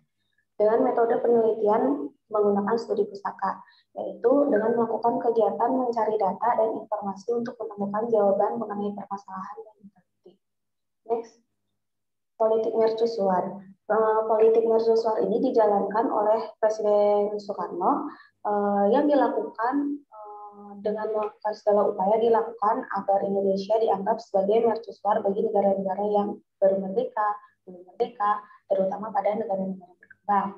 Dengan metode penelitian menggunakan studi pustaka, yaitu dengan melakukan kegiatan mencari data dan informasi untuk menemukan jawaban mengenai permasalahan yang diteliti. Next, politik mercusuar. Politik mercusuar ini dijalankan oleh Presiden Soekarno yang dilakukan dengan melakukan segala upaya dilakukan agar Indonesia dianggap sebagai mercusuar bagi negara-negara yang baru merdeka, belum merdeka, terutama pada negara-negara berkembang.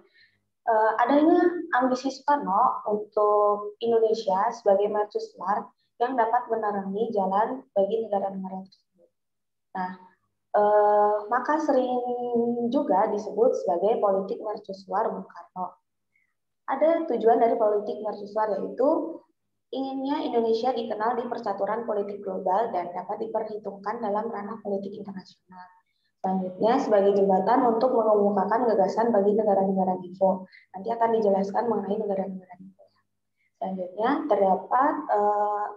Adanya ambisi Soekarno untuk Indonesia sebagai mercusuar yang dapat menerangi jalan bagi negara-negara tersebut. Nah, maka sering juga disebut sebagai politik mercusuar Bung Karno. Ada tujuan dari politik mercusuar yaitu inginnya Indonesia dikenal di percaturan politik global dan dapat diperhitungkan dalam ranah politik internasional. Selanjutnya, sebagai jembatan untuk mengemukakan gagasan bagi negara-negara NIVO. Nanti akan dijelaskan mengenai negara-negara NIVO. Selanjutnya, terdapat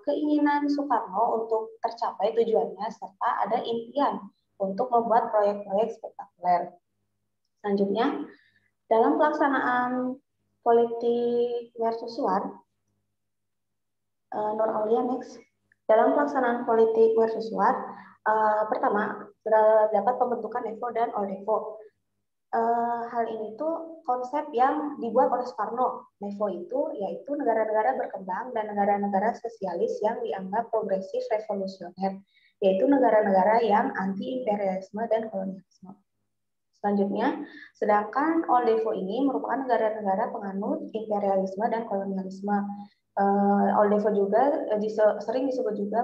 keinginan Soekarno untuk tercapai tujuannya, serta ada impian untuk membuat proyek-proyek spektakuler. Selanjutnya, dalam pelaksanaan politik mercusuar. Nur Aulia, next. Dalam pelaksanaan politik mercusuar, pertama terdapat pembentukan NEVO dan OLDEVO. Hal ini tuh konsep yang dibuat oleh Soekarno. NEVO itu yaitu negara-negara berkembang dan negara-negara sosialis yang dianggap progresif revolusioner, yaitu negara-negara yang anti imperialisme dan kolonialisme. Selanjutnya, sedangkan OLDEVO ini merupakan negara-negara penganut imperialisme dan kolonialisme. OLDEVO juga sering disebut juga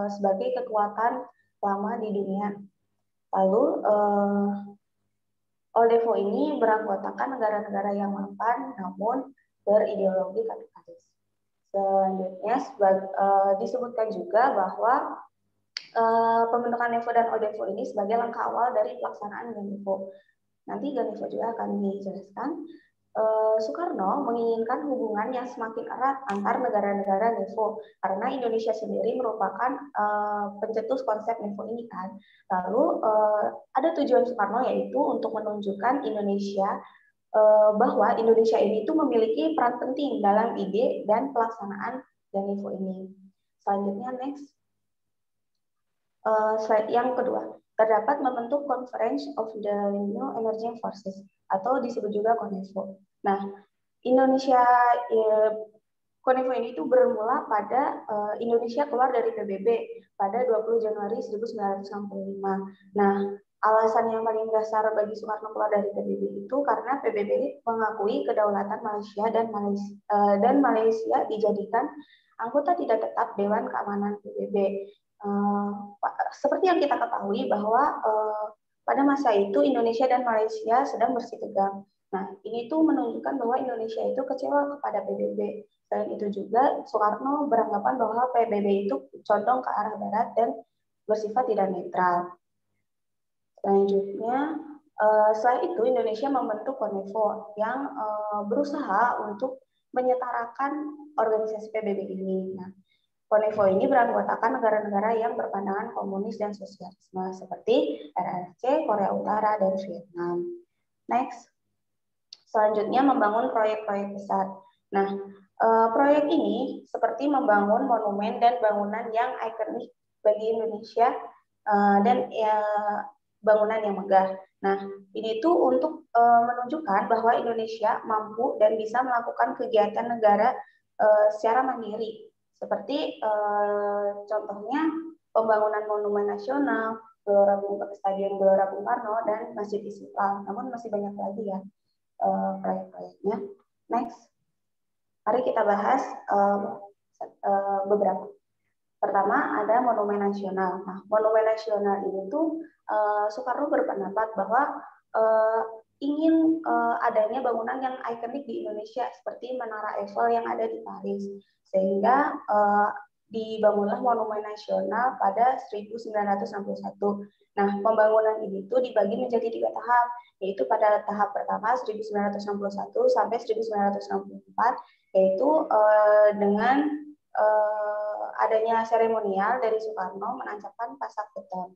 sebagai kekuatan lama di dunia. Lalu OLDEVO ini beranggotakan negara-negara yang mapan namun berideologi kapitalis. Selanjutnya disebutkan juga bahwa pembentukan NEVO dan OLDEVO ini sebagai langkah awal dari pelaksanaan GANEVO. Nanti GANEVO juga akan dijelaskan. Soekarno menginginkan hubungan yang semakin erat antar negara-negara NEVO karena Indonesia sendiri merupakan pencetus konsep NEVO ini kan. Lalu ada tujuan Soekarno yaitu untuk menunjukkan Indonesia bahwa Indonesia ini itu memiliki peran penting dalam ide dan pelaksanaan GANEVO ini. Selanjutnya next. Slide yang kedua, terdapat membentuk Conference of the New Emerging Forces atau disebut juga CONEVO. Nah, Indonesia CONEVO ini itu bermula pada Indonesia keluar dari PBB pada 20 Januari 1965. Nah, alasan yang paling dasar bagi Soekarno keluar dari PBB itu karena PBB mengakui kedaulatan Malaysia dan Malaysia dijadikan anggota tidak tetap Dewan Keamanan PBB. Seperti yang kita ketahui bahwa pada masa itu Indonesia dan Malaysia sedang bersitegang. Nah, ini tuh menunjukkan bahwa Indonesia itu kecewa kepada PBB. Selain itu juga Soekarno beranggapan bahwa PBB itu condong ke arah barat dan bersifat tidak netral. Selanjutnya, setelah itu Indonesia membentuk CONEVO yang berusaha untuk menyetarakan organisasi PBB ini. Nah, CONEVO ini beranggotakan negara-negara yang berpandangan komunis dan sosialisme seperti RRC, Korea Utara, dan Vietnam. Next. Selanjutnya membangun proyek-proyek besar. Nah, proyek ini seperti membangun monumen dan bangunan yang ikonik bagi Indonesia dan bangunan yang megah. Nah, ini tuh untuk menunjukkan bahwa Indonesia mampu dan bisa melakukan kegiatan negara secara mandiri. Seperti contohnya pembangunan monumen nasional, Stadion Gelora Bung Karno, dan Masjid Istiqlal. Namun masih banyak lagi ya proyek-proyeknya. Next, mari kita bahas beberapa. Pertama ada Monumen Nasional. Nah, Monumen Nasional ini tuh Soekarno berpendapat bahwa ingin adanya bangunan yang ikonik di Indonesia seperti Menara Eiffel yang ada di Paris. Sehingga dibangunlah Monumen Nasional pada 1961. Nah, pembangunan ini tuh dibagi menjadi 3 tahap, yaitu pada tahap pertama 1961 sampai 1964, yaitu dengan adanya seremonial dari Soekarno menancapkan pasak beton.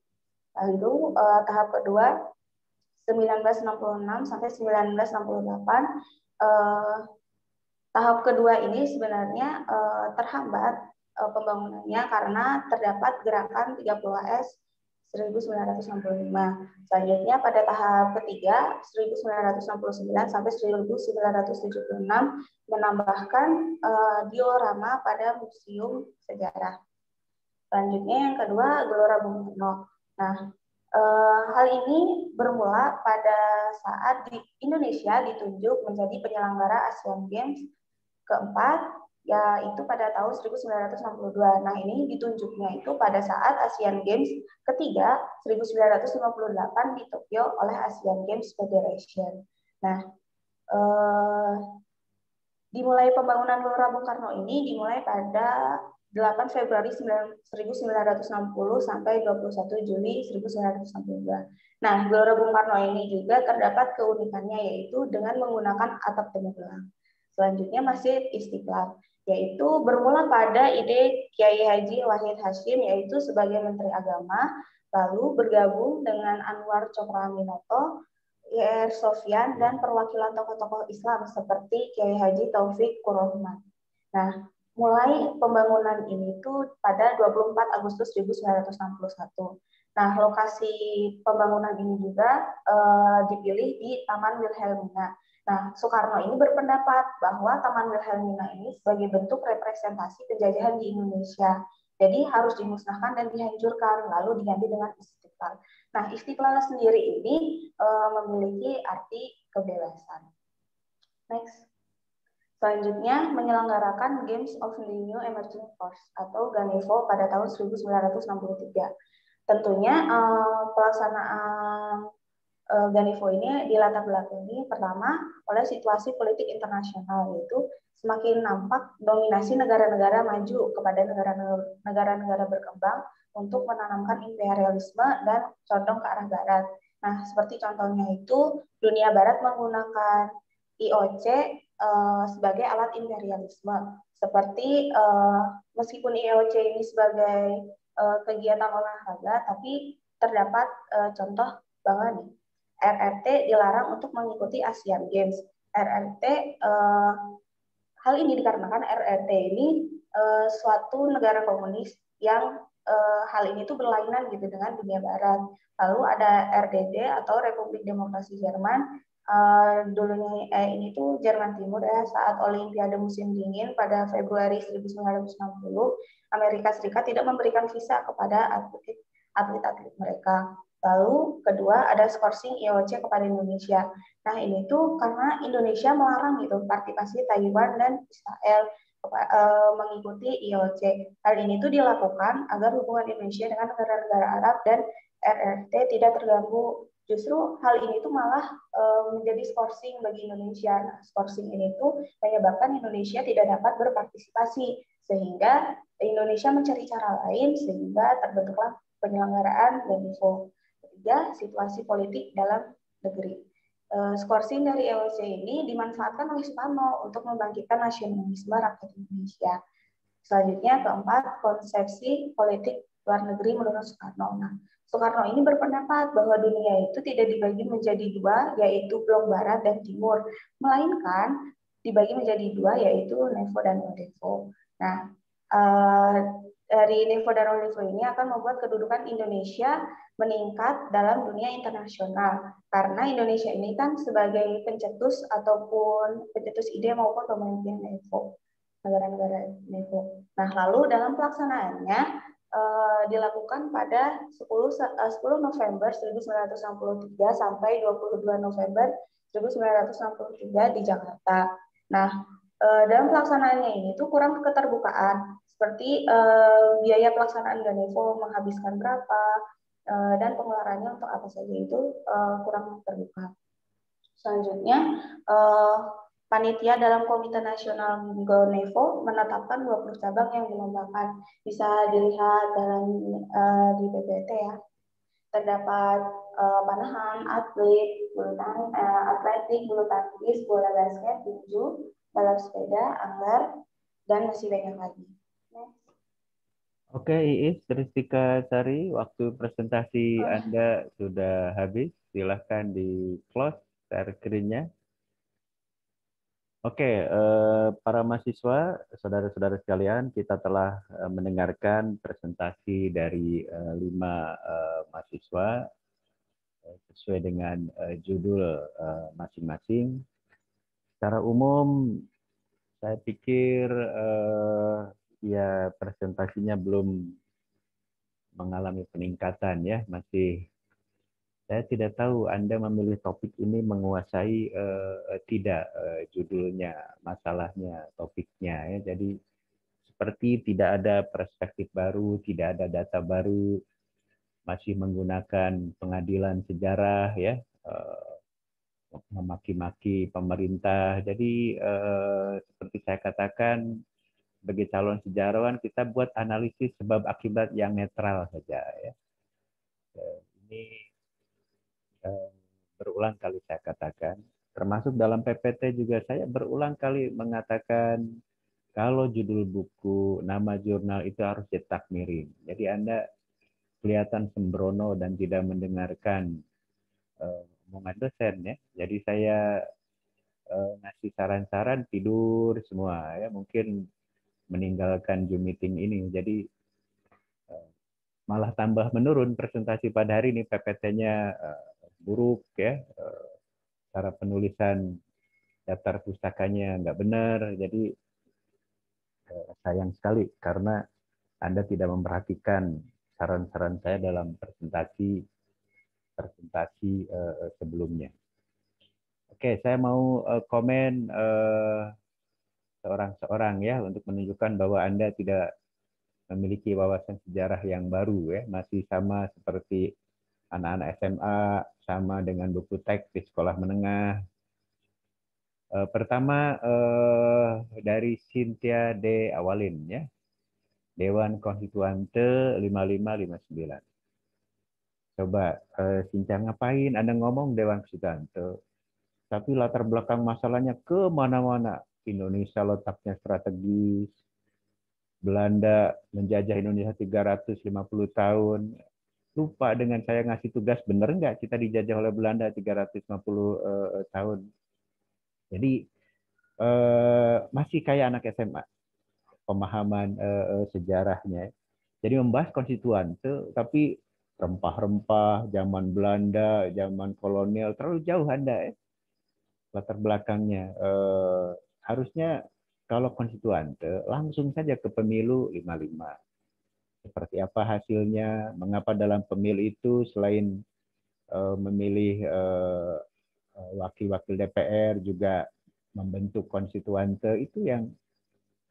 Lalu tahap kedua 1966 sampai 1968. Tahap kedua ini sebenarnya terhambat pembangunannya karena terdapat gerakan 30S 1965. Selanjutnya pada tahap ketiga 1969 sampai 1976 menambahkan diorama pada Museum Sejarah. Selanjutnya yang kedua Gelora Bung Karno. Nah, hal ini bermula pada saat Indonesia ditunjuk menjadi penyelenggara Asian Games keempat, yaitu pada tahun 1962. Nah, ini ditunjuknya itu pada saat Asian Games ketiga 1958 di Tokyo oleh Asian Games Federation. Nah, dimulai pembangunan Gelora Bung Karno ini dimulai pada 8 Februari 1960 sampai 21 Juli 1962. Nah, Gelora Bung Karno ini juga terdapat keunikannya yaitu dengan menggunakan atap temugelang. Selanjutnya Masjid Istiqlal, yaitu bermula pada ide Kiai Haji Wahid Hasyim yaitu sebagai Menteri Agama, lalu bergabung dengan Anwar Cokroaminoto IR Sofyan, dan perwakilan tokoh-tokoh Islam seperti Kiai Haji Taufik Kurohman. Nah, mulai pembangunan ini tuh pada 24 Agustus 1961. Nah, lokasi pembangunan ini juga dipilih di Taman Wilhelmina. Nah, Soekarno ini berpendapat bahwa Taman Wilhelmina ini sebagai bentuk representasi penjajahan di Indonesia. Jadi harus dimusnahkan dan dihancurkan, lalu diganti dengan Istiqlal. Nah, Istiqlal sendiri ini memiliki arti kebebasan. Next. Selanjutnya, menyelenggarakan Games of the New Emerging Force atau GANEVO pada tahun 1963. Tentunya pelaksanaan GANEVO ini dilatar belakangi pertama oleh situasi politik internasional, yaitu semakin nampak dominasi negara-negara maju kepada negara-negara berkembang untuk menanamkan imperialisme dan condong ke arah barat. Nah, seperti contohnya itu dunia barat menggunakan IOC sebagai alat imperialisme. Seperti meskipun IOC ini sebagai kegiatan olahraga, tapi terdapat contoh bahwa nih, RRT dilarang untuk mengikuti Asian Games. RRT hal ini dikarenakan RRT ini suatu negara komunis yang hal ini tuh berlainan gitu dengan dunia barat. Lalu ada RDD atau Republik Demokrasi Jerman. Dulunya ini tuh Jerman Timur ya, saat Olimpiade musim dingin pada Februari 1960, Amerika Serikat tidak memberikan visa kepada atlet-atlet mereka. Lalu kedua ada skorsing IOC kepada Indonesia. Nah, ini tuh karena Indonesia melarang gitu partisipasi Taiwan dan Israel mengikuti IOC. Hal ini tuh dilakukan agar hubungan Indonesia dengan negara-negara Arab dan RRT tidak terganggu. Justru hal ini tuh malah menjadi skorsing bagi Indonesia. Nah, skorsing ini tuh menyebabkan Indonesia tidak dapat berpartisipasi, sehingga Indonesia mencari cara lain sehingga terbentuklah penyelenggaraan GANEVO. Ketiga, situasi politik dalam negeri. Skorsing dari IOC ini dimanfaatkan oleh Soekarno untuk membangkitkan nasionalisme rakyat Indonesia. Selanjutnya, keempat, konsepsi politik luar negeri menurut Soekarno. Nah, Soekarno ini berpendapat bahwa dunia itu tidak dibagi menjadi dua, yaitu blok barat dan timur, melainkan dibagi menjadi dua, yaitu NEVO dan ODEVO. Nah, dari NEVO dan ODEVO ini akan membuat kedudukan Indonesia meningkat dalam dunia internasional, karena Indonesia ini kan sebagai pencetus ataupun pencetus ide maupun pemimpin NEVO, negara-negara NEVO. Nah, lalu dalam pelaksanaannya dilakukan pada 10 November 1963 sampai 22 November 1963 di Jakarta. Nah, dalam pelaksanaannya ini tuh kurang keterbukaan, seperti biaya pelaksanaan GANEVO menghabiskan berapa, dan pengeluarannya untuk apa saja itu kurang terbuka. Selanjutnya, panitia dalam Komite Nasional GANEVO menetapkan 20 cabang yang dilombakan. Bisa dilihat dalam di PPT ya. Terdapat panahan, atletik, bulu tangkis, bola basket, tinju, balap sepeda, anggar, dan masih banyak lagi. Oke, Iis, Tristika Sari, waktu presentasi Anda sudah habis. Silahkan di close share screen-nya. Oke, para mahasiswa, saudara-saudara sekalian, kita telah mendengarkan presentasi dari 5 mahasiswa sesuai dengan judul masing-masing. Secara umum, saya pikir ya presentasinya belum mengalami peningkatan ya, masih. Saya tidak tahu Anda memilih topik ini menguasai tidak judulnya, masalahnya, topiknya. Ya. Jadi seperti tidak ada perspektif baru, tidak ada data baru, masih menggunakan pengadilan sejarah, ya, memaki-maki pemerintah. Jadi seperti saya katakan, sebagai calon sejarawan kita buat analisis sebab akibat yang netral saja. Ya. Ini berulang kali saya katakan, termasuk dalam PPT juga saya berulang kali mengatakan kalau judul buku, nama jurnal itu harus cetak miring. Jadi Anda kelihatan sembrono dan tidak mendengarkan omongan dosen ya. Jadi saya ngasih saran-saran tidur semua ya, mungkin meninggalkan Zoom meeting ini. Jadi malah tambah menurun presentasi pada hari ini, PPT-nya buruk ya, cara penulisan daftar pustakanya nggak benar. Jadi sayang sekali karena Anda tidak memperhatikan saran-saran saya dalam presentasi sebelumnya. Oke, saya mau komen seorang-seorang ya untuk menunjukkan bahwa Anda tidak memiliki wawasan sejarah yang baru ya, masih sama seperti anak-anak SMA, sama dengan buku teks di sekolah menengah. Pertama dari Cynthia D. Awalin ya, Dewan Konstituante 5559. Coba Cynthia, ngapain Anda ngomong Dewan Konstituante? Tapi latar belakang masalahnya kemana-mana. Indonesia letaknya strategis, Belanda menjajah Indonesia 350 tahun. Lupa dengan saya ngasih tugas, benar nggak kita dijajah oleh Belanda 350 tahun. Jadi masih kayak anak SMA, pemahaman sejarahnya. Jadi membahas konstituante, tapi rempah-rempah, zaman Belanda, zaman kolonial, terlalu jauh Anda ya. Latar belakangnya. Harusnya kalau konstituante, langsung saja ke pemilu 55. Seperti apa hasilnya, mengapa dalam pemilu itu selain memilih wakil-wakil DPR juga membentuk konstituante, itu yang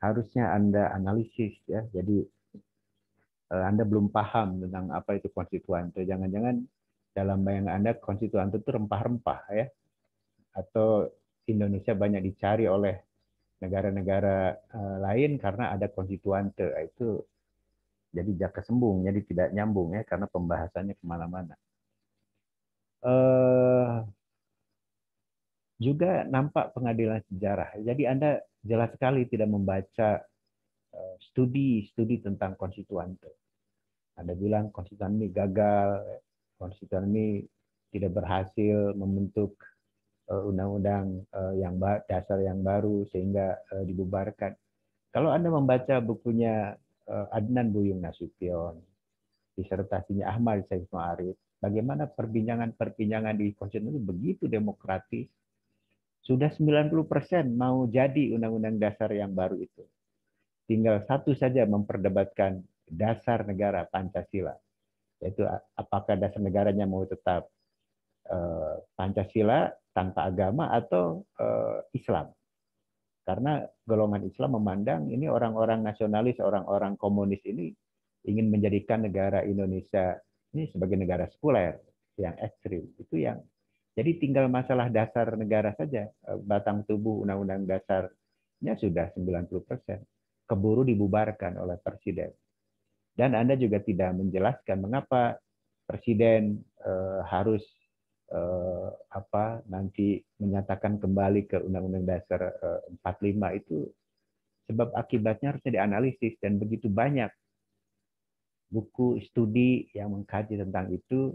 harusnya Anda analisis ya. Jadi Anda belum paham tentang apa itu konstituante. Jangan-jangan dalam bayangan Anda konstituante itu rempah-rempah ya. Atau Indonesia banyak dicari oleh negara-negara lain karena ada konstituante. Itu jadi jaka sembung, jadi tidak nyambung ya karena pembahasannya kemana-mana. Juga nampak pengadilan sejarah. Jadi Anda jelas sekali tidak membaca studi tentang konstituante. Anda bilang konstituante ini gagal, konstituante ini tidak berhasil membentuk undang-undang yang dasar yang baru sehingga dibubarkan. Kalau Anda membaca bukunya Adnan Buyung Nasution, disertasinya Ahmad Syed Ma'arif, bagaimana perbincangan di konstitusi itu begitu demokratis. Sudah 90% mau jadi undang-undang dasar yang baru itu. Tinggal satu saja memperdebatkan dasar negara Pancasila. Yaitu apakah dasar negaranya mau tetap Pancasila tanpa agama atau Islam. Karena golongan Islam memandang ini orang-orang nasionalis, orang-orang komunis ini ingin menjadikan negara Indonesia ini sebagai negara sekuler yang ekstrim. Itu yang jadi tinggal masalah dasar negara saja, batang tubuh undang-undang dasarnya sudah 90%. Keburu dibubarkan oleh presiden. Dan Anda juga tidak menjelaskan mengapa presiden harus nanti menyatakan kembali ke Undang-Undang Dasar 45 itu sebab akibatnya harusnya dianalisis dan begitu banyak buku studi yang mengkaji tentang itu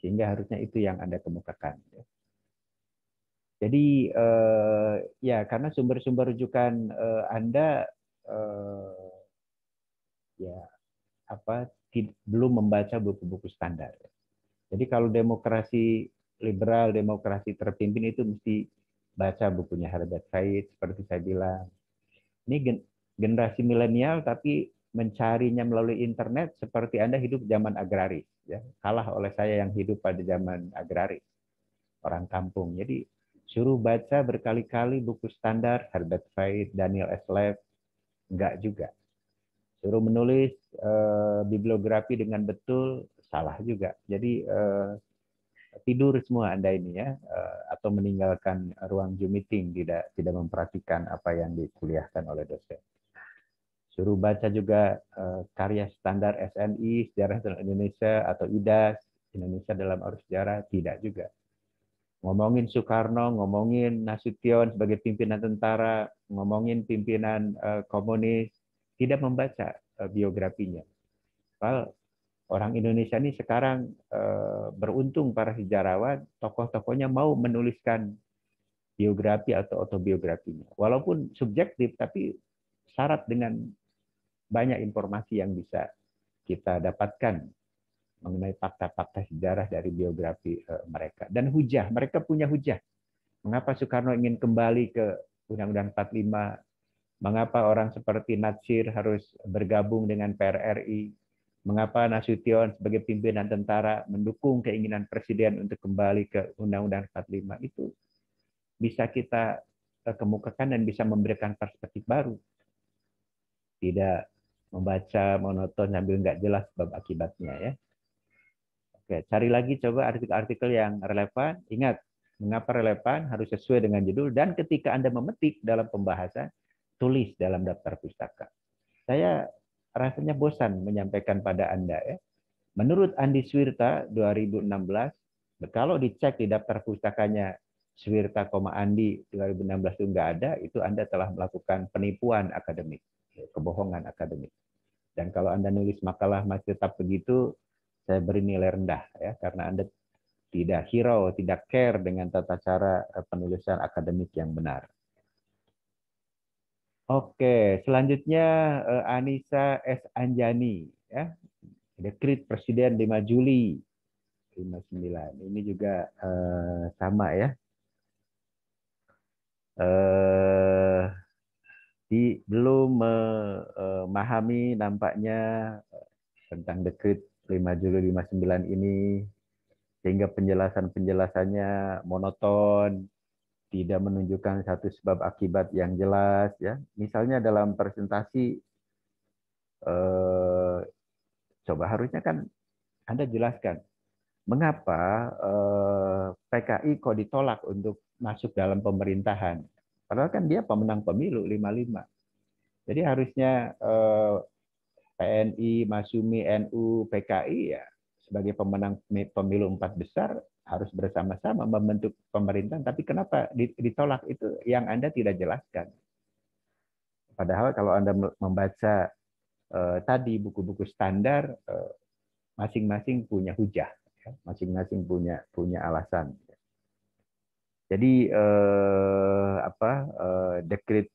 sehingga harusnya itu yang Anda kemukakan. Jadi ya karena sumber-sumber rujukan Anda belum membaca buku-buku standar. Jadi kalau demokrasi liberal, demokrasi terpimpin itu mesti baca bukunya Herbert Said seperti saya bilang. Ini generasi milenial tapi mencarinya melalui internet seperti Anda hidup zaman agraris, ya. Kalah oleh saya yang hidup pada zaman agraris, orang kampung. Jadi suruh baca berkali-kali buku standar Herbert Said, Daniel S. Lev, enggak juga. Suruh menulis bibliografi dengan betul, salah juga. Jadi tidur semua Anda ini ya, atau meninggalkan ruang Zoom meeting, tidak memperhatikan apa yang dikuliahkan oleh dosen. Suruh baca juga karya standar SNI, Sejarah Indonesia, atau IDAS, Indonesia dalam Arus Sejarah, tidak juga. Ngomongin Soekarno, ngomongin Nasution sebagai pimpinan tentara, ngomongin pimpinan komunis, tidak membaca biografinya. Orang Indonesia ini sekarang beruntung para sejarawan, tokoh-tokohnya mau menuliskan biografi atau autobiografinya. Walaupun subjektif, tapi syarat dengan banyak informasi yang bisa kita dapatkan mengenai fakta-fakta sejarah dari biografi mereka. Dan hujah, mereka punya hujah. Mengapa Soekarno ingin kembali ke Undang-Undang 45? Mengapa orang seperti Natsir harus bergabung dengan PRRI? Mengapa Nasution sebagai pimpinan tentara mendukung keinginan Presiden untuk kembali ke Undang-Undang 45? Itu bisa kita kemukakan dan bisa memberikan perspektif baru. Tidak membaca monoton sambil nggak jelas sebab akibatnya ya. Oke, cari lagi coba artikel-artikel yang relevan. Ingat, mengapa relevan harus sesuai dengan judul, dan ketika Anda memetik dalam pembahasan, tulis dalam daftar pustaka. Saya rasanya bosan menyampaikan pada Anda ya. Menurut Andi Swirta 2016, kalau dicek di daftar pustakanya Swirta, Andi 2016 itu nggak ada, itu Anda telah melakukan penipuan akademik, kebohongan akademik. Dan kalau Anda nulis makalah masih tetap begitu, saya beri nilai rendah ya, karena Anda tidak hirau, tidak care dengan tata cara penulisan akademik yang benar. Oke, selanjutnya Anissa S. Anjani ya. Dekret Presiden 5 Juli 59. Ini juga sama ya. Belum memahami nampaknya tentang Dekret 5 Juli 59 ini, sehingga penjelasannya monoton, tidak menunjukkan satu sebab akibat yang jelas ya. Misalnya dalam presentasi coba harusnya kan Anda jelaskan mengapa PKI kok ditolak untuk masuk dalam pemerintahan. Padahal kan dia pemenang pemilu 55. Jadi harusnya PNI, Masumi, NU, PKI ya sebagai pemenang pemilu 4 besar harus bersama-sama membentuk pemerintahan. Tapi kenapa ditolak, itu yang Anda tidak jelaskan. Padahal kalau Anda membaca tadi buku-buku standar, masing-masing punya hujah, masing-masing punya alasan. Jadi dekret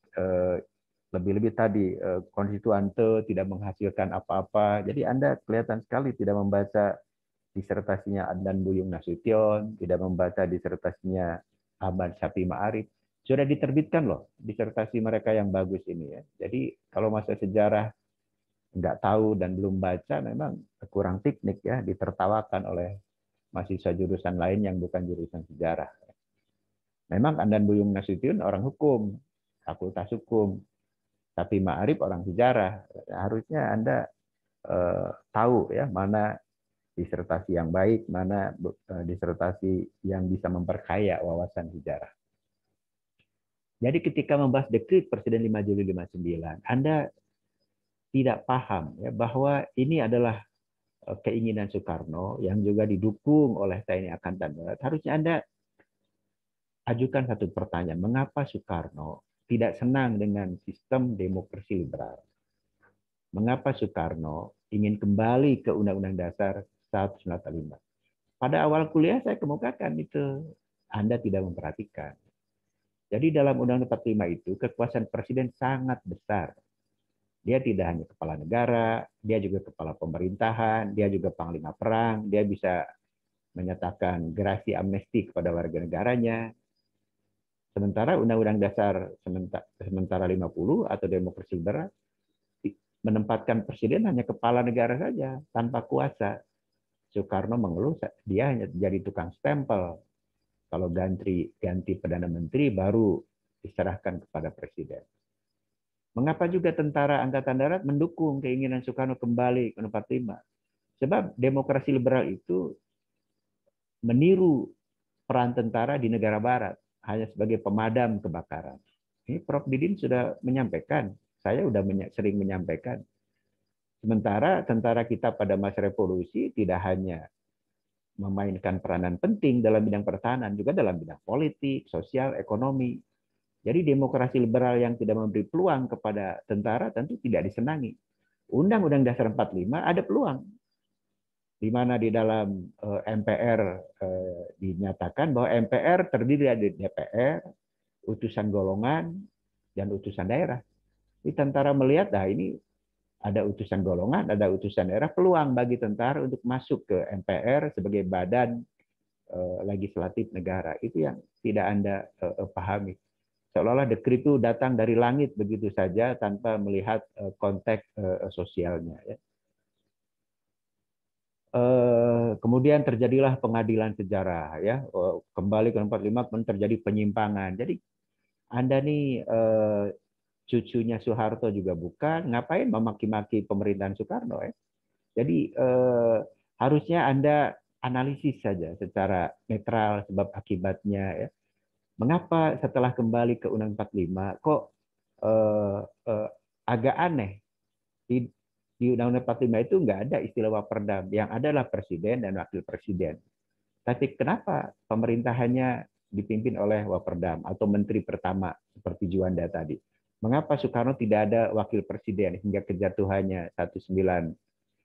lebih-lebih tadi konstituante tidak menghasilkan apa-apa. Jadi Anda kelihatan sekali tidak membaca disertasinya Adnan Buyung Nasution, tidak membaca disertasinya Ahmad Syafi'i Ma'arif. Sudah diterbitkan loh disertasi mereka yang bagus ini ya. Jadi kalau masa sejarah nggak tahu dan belum baca, memang kurang piknik ya, ditertawakan oleh mahasiswa jurusan lain yang bukan jurusan sejarah. Memang Adnan Buyung Nasution orang hukum, fakultas hukum, tapi Ma'arif orang sejarah. Harusnya Anda tahu ya mana disertasi yang baik, mana disertasi yang bisa memperkaya wawasan sejarah. Jadi ketika membahas dekret Presiden 5 Juli 59, Anda tidak paham ya bahwa ini adalah keinginan Soekarno yang juga didukung oleh TNI Angkatan Darat. Harusnya Anda ajukan satu pertanyaan, mengapa Soekarno tidak senang dengan sistem demokrasi liberal? Mengapa Soekarno ingin kembali ke Undang-Undang Dasar 1945? Pada awal kuliah saya kemukakan itu, Anda tidak memperhatikan. Jadi dalam Undang-Undang 45 itu kekuasaan presiden sangat besar. Dia tidak hanya kepala negara, dia juga kepala pemerintahan, dia juga panglima perang, dia bisa menyatakan gerasi amnesti kepada warga negaranya. Sementara Undang-Undang Dasar sementara 50 atau demokrasi liberal menempatkan presiden hanya kepala negara saja, tanpa kuasa. Soekarno mengeluh dia hanya jadi tukang stempel. Kalau ganti Perdana Menteri baru diserahkan kepada presiden. Mengapa juga tentara Angkatan Darat mendukung keinginan Soekarno kembali ke 45? Sebab demokrasi liberal itu meniru peran tentara di negara barat, hanya sebagai pemadam kebakaran. Ini Prof. Didin sudah menyampaikan, saya sudah sering menyampaikan. Sementara tentara kita pada masa revolusi tidak hanya memainkan peranan penting dalam bidang pertahanan, juga dalam bidang politik, sosial, ekonomi. Jadi demokrasi liberal yang tidak memberi peluang kepada tentara tentu tidak disenangi. Undang-Undang Dasar 45 ada peluang. di mana di dalam MPR dinyatakan bahwa MPR terdiri dari DPR, utusan golongan, dan utusan daerah. Jadi tentara melihat, nah ini ada utusan golongan, ada utusan daerah, peluang bagi tentara untuk masuk ke MPR sebagai badan legislatif negara. Itu yang tidak Anda pahami. Seolah-olah dekret itu datang dari langit begitu saja tanpa melihat konteks sosialnya. Ya. Kemudian terjadilah pengadilan sejarah, ya, kembali ke 45 terjadi penyimpangan. Jadi Anda nih cucunya Soeharto juga bukan, ngapain memaki-maki pemerintahan Soekarno, ya? Jadi harusnya Anda analisis saja secara netral sebab akibatnya, ya. Mengapa setelah kembali ke Undang-Undang 45 kok agak aneh di Undang-Undang 45 itu nggak ada istilah Waperdam, yang adalah presiden dan wakil presiden. Tapi kenapa pemerintahannya dipimpin oleh Waperdam atau menteri pertama seperti Juanda tadi? Mengapa Soekarno tidak ada wakil presiden hingga kejatuhannya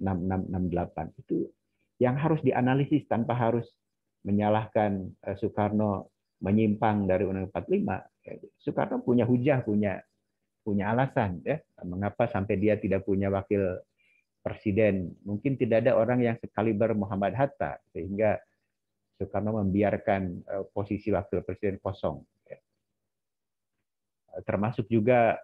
1966-68? Itu yang harus dianalisis tanpa harus menyalahkan Soekarno menyimpang dari Undang-Undang 45. Soekarno punya hujah, punya alasan, ya, mengapa sampai dia tidak punya wakil presiden. Mungkin tidak ada orang yang sekaliber Muhammad Hatta sehingga Soekarno membiarkan posisi wakil presiden kosong. Termasuk juga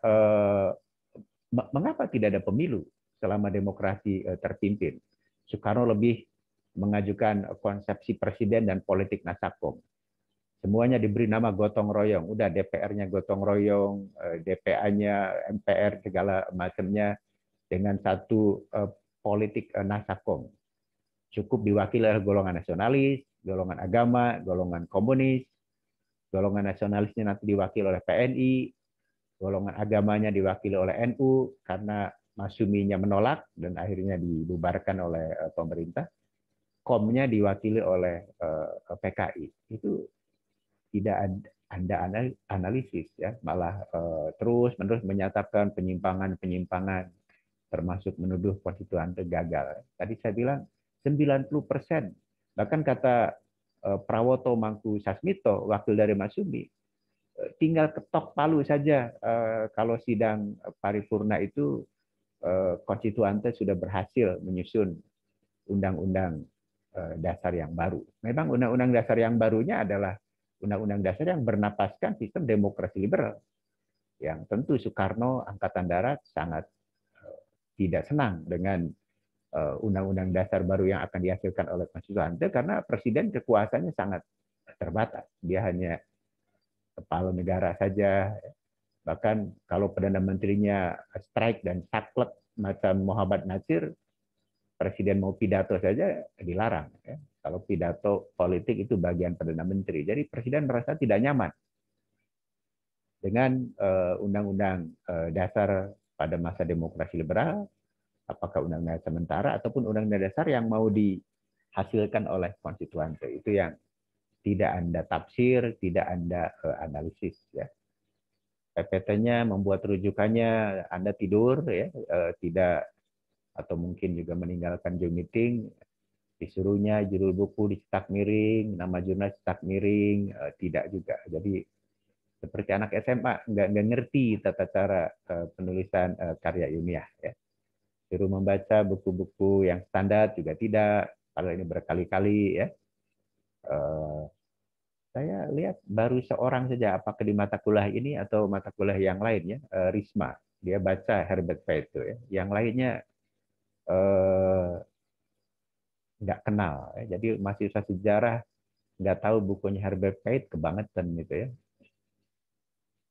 mengapa tidak ada pemilu selama demokrasi terpimpin. Soekarno lebih mengajukan konsepsi presiden dan politik nasakom. Semuanya diberi nama gotong royong. Udah DPR-nya gotong royong, DPA-nya, MPR, segala macamnya dengan satu politik nasakom. Cukup diwakili oleh golongan nasionalis, golongan agama, golongan komunis, golongan nasionalisnya nanti diwakili oleh PNI, golongan agamanya diwakili oleh NU karena Masuminya menolak dan akhirnya dibubarkan oleh pemerintah. Komnya diwakili oleh PKI. Itu tidak Anda analisis, ya, malah terus-menerus menyatakan penyimpangan, termasuk menuduh konstituen gagal. Tadi saya bilang 90%, bahkan kata Prawoto Mangku Sasmito, wakil dari Masumi, tinggal ketok palu saja kalau sidang paripurna itu konstituante sudah berhasil menyusun undang-undang dasar yang baru. Memang undang-undang dasar yang barunya adalah undang-undang dasar yang bernapaskan sistem demokrasi liberal. Yang tentu Soekarno Angkatan Darat sangat tidak senang dengan undang-undang dasar baru yang akan dihasilkan oleh konstituante karena presiden kekuasaannya sangat terbatas. Dia hanya kepala negara saja. Bahkan kalau Perdana Menterinya strike dan saklek macam Muhammad Nasir, presiden mau pidato saja dilarang. Ya. Kalau pidato politik itu bagian Perdana Menteri. Jadi presiden merasa tidak nyaman dengan undang-undang dasar pada masa demokrasi liberal, apakah undang-undang sementara ataupun undang-undang dasar yang mau dihasilkan oleh konstituante. Itu yang tidak Anda tafsir, tidak Anda analisis. Ya. PPT-nya membuat rujukannya, Anda tidur, ya, tidak, atau mungkin juga meninggalkan Zoom meeting, disuruhnya judul buku dicetak miring, nama jurnal cetak miring, tidak juga. Jadi seperti anak SMA nggak ngerti tata cara penulisan karya ilmiah. Ya. Suruh membaca buku-buku yang standar juga tidak. Kalau ini berkali-kali, ya. Saya lihat baru seorang saja, apakah di mata kuliah ini atau mata kuliah yang lain, ya, Risma. Dia baca Herbert Page itu, ya. Yang lainnya nggak kenal. Ya. Jadi mahasiswa sejarah nggak tahu bukunya Herbert Page, kebangetan gitu, ya.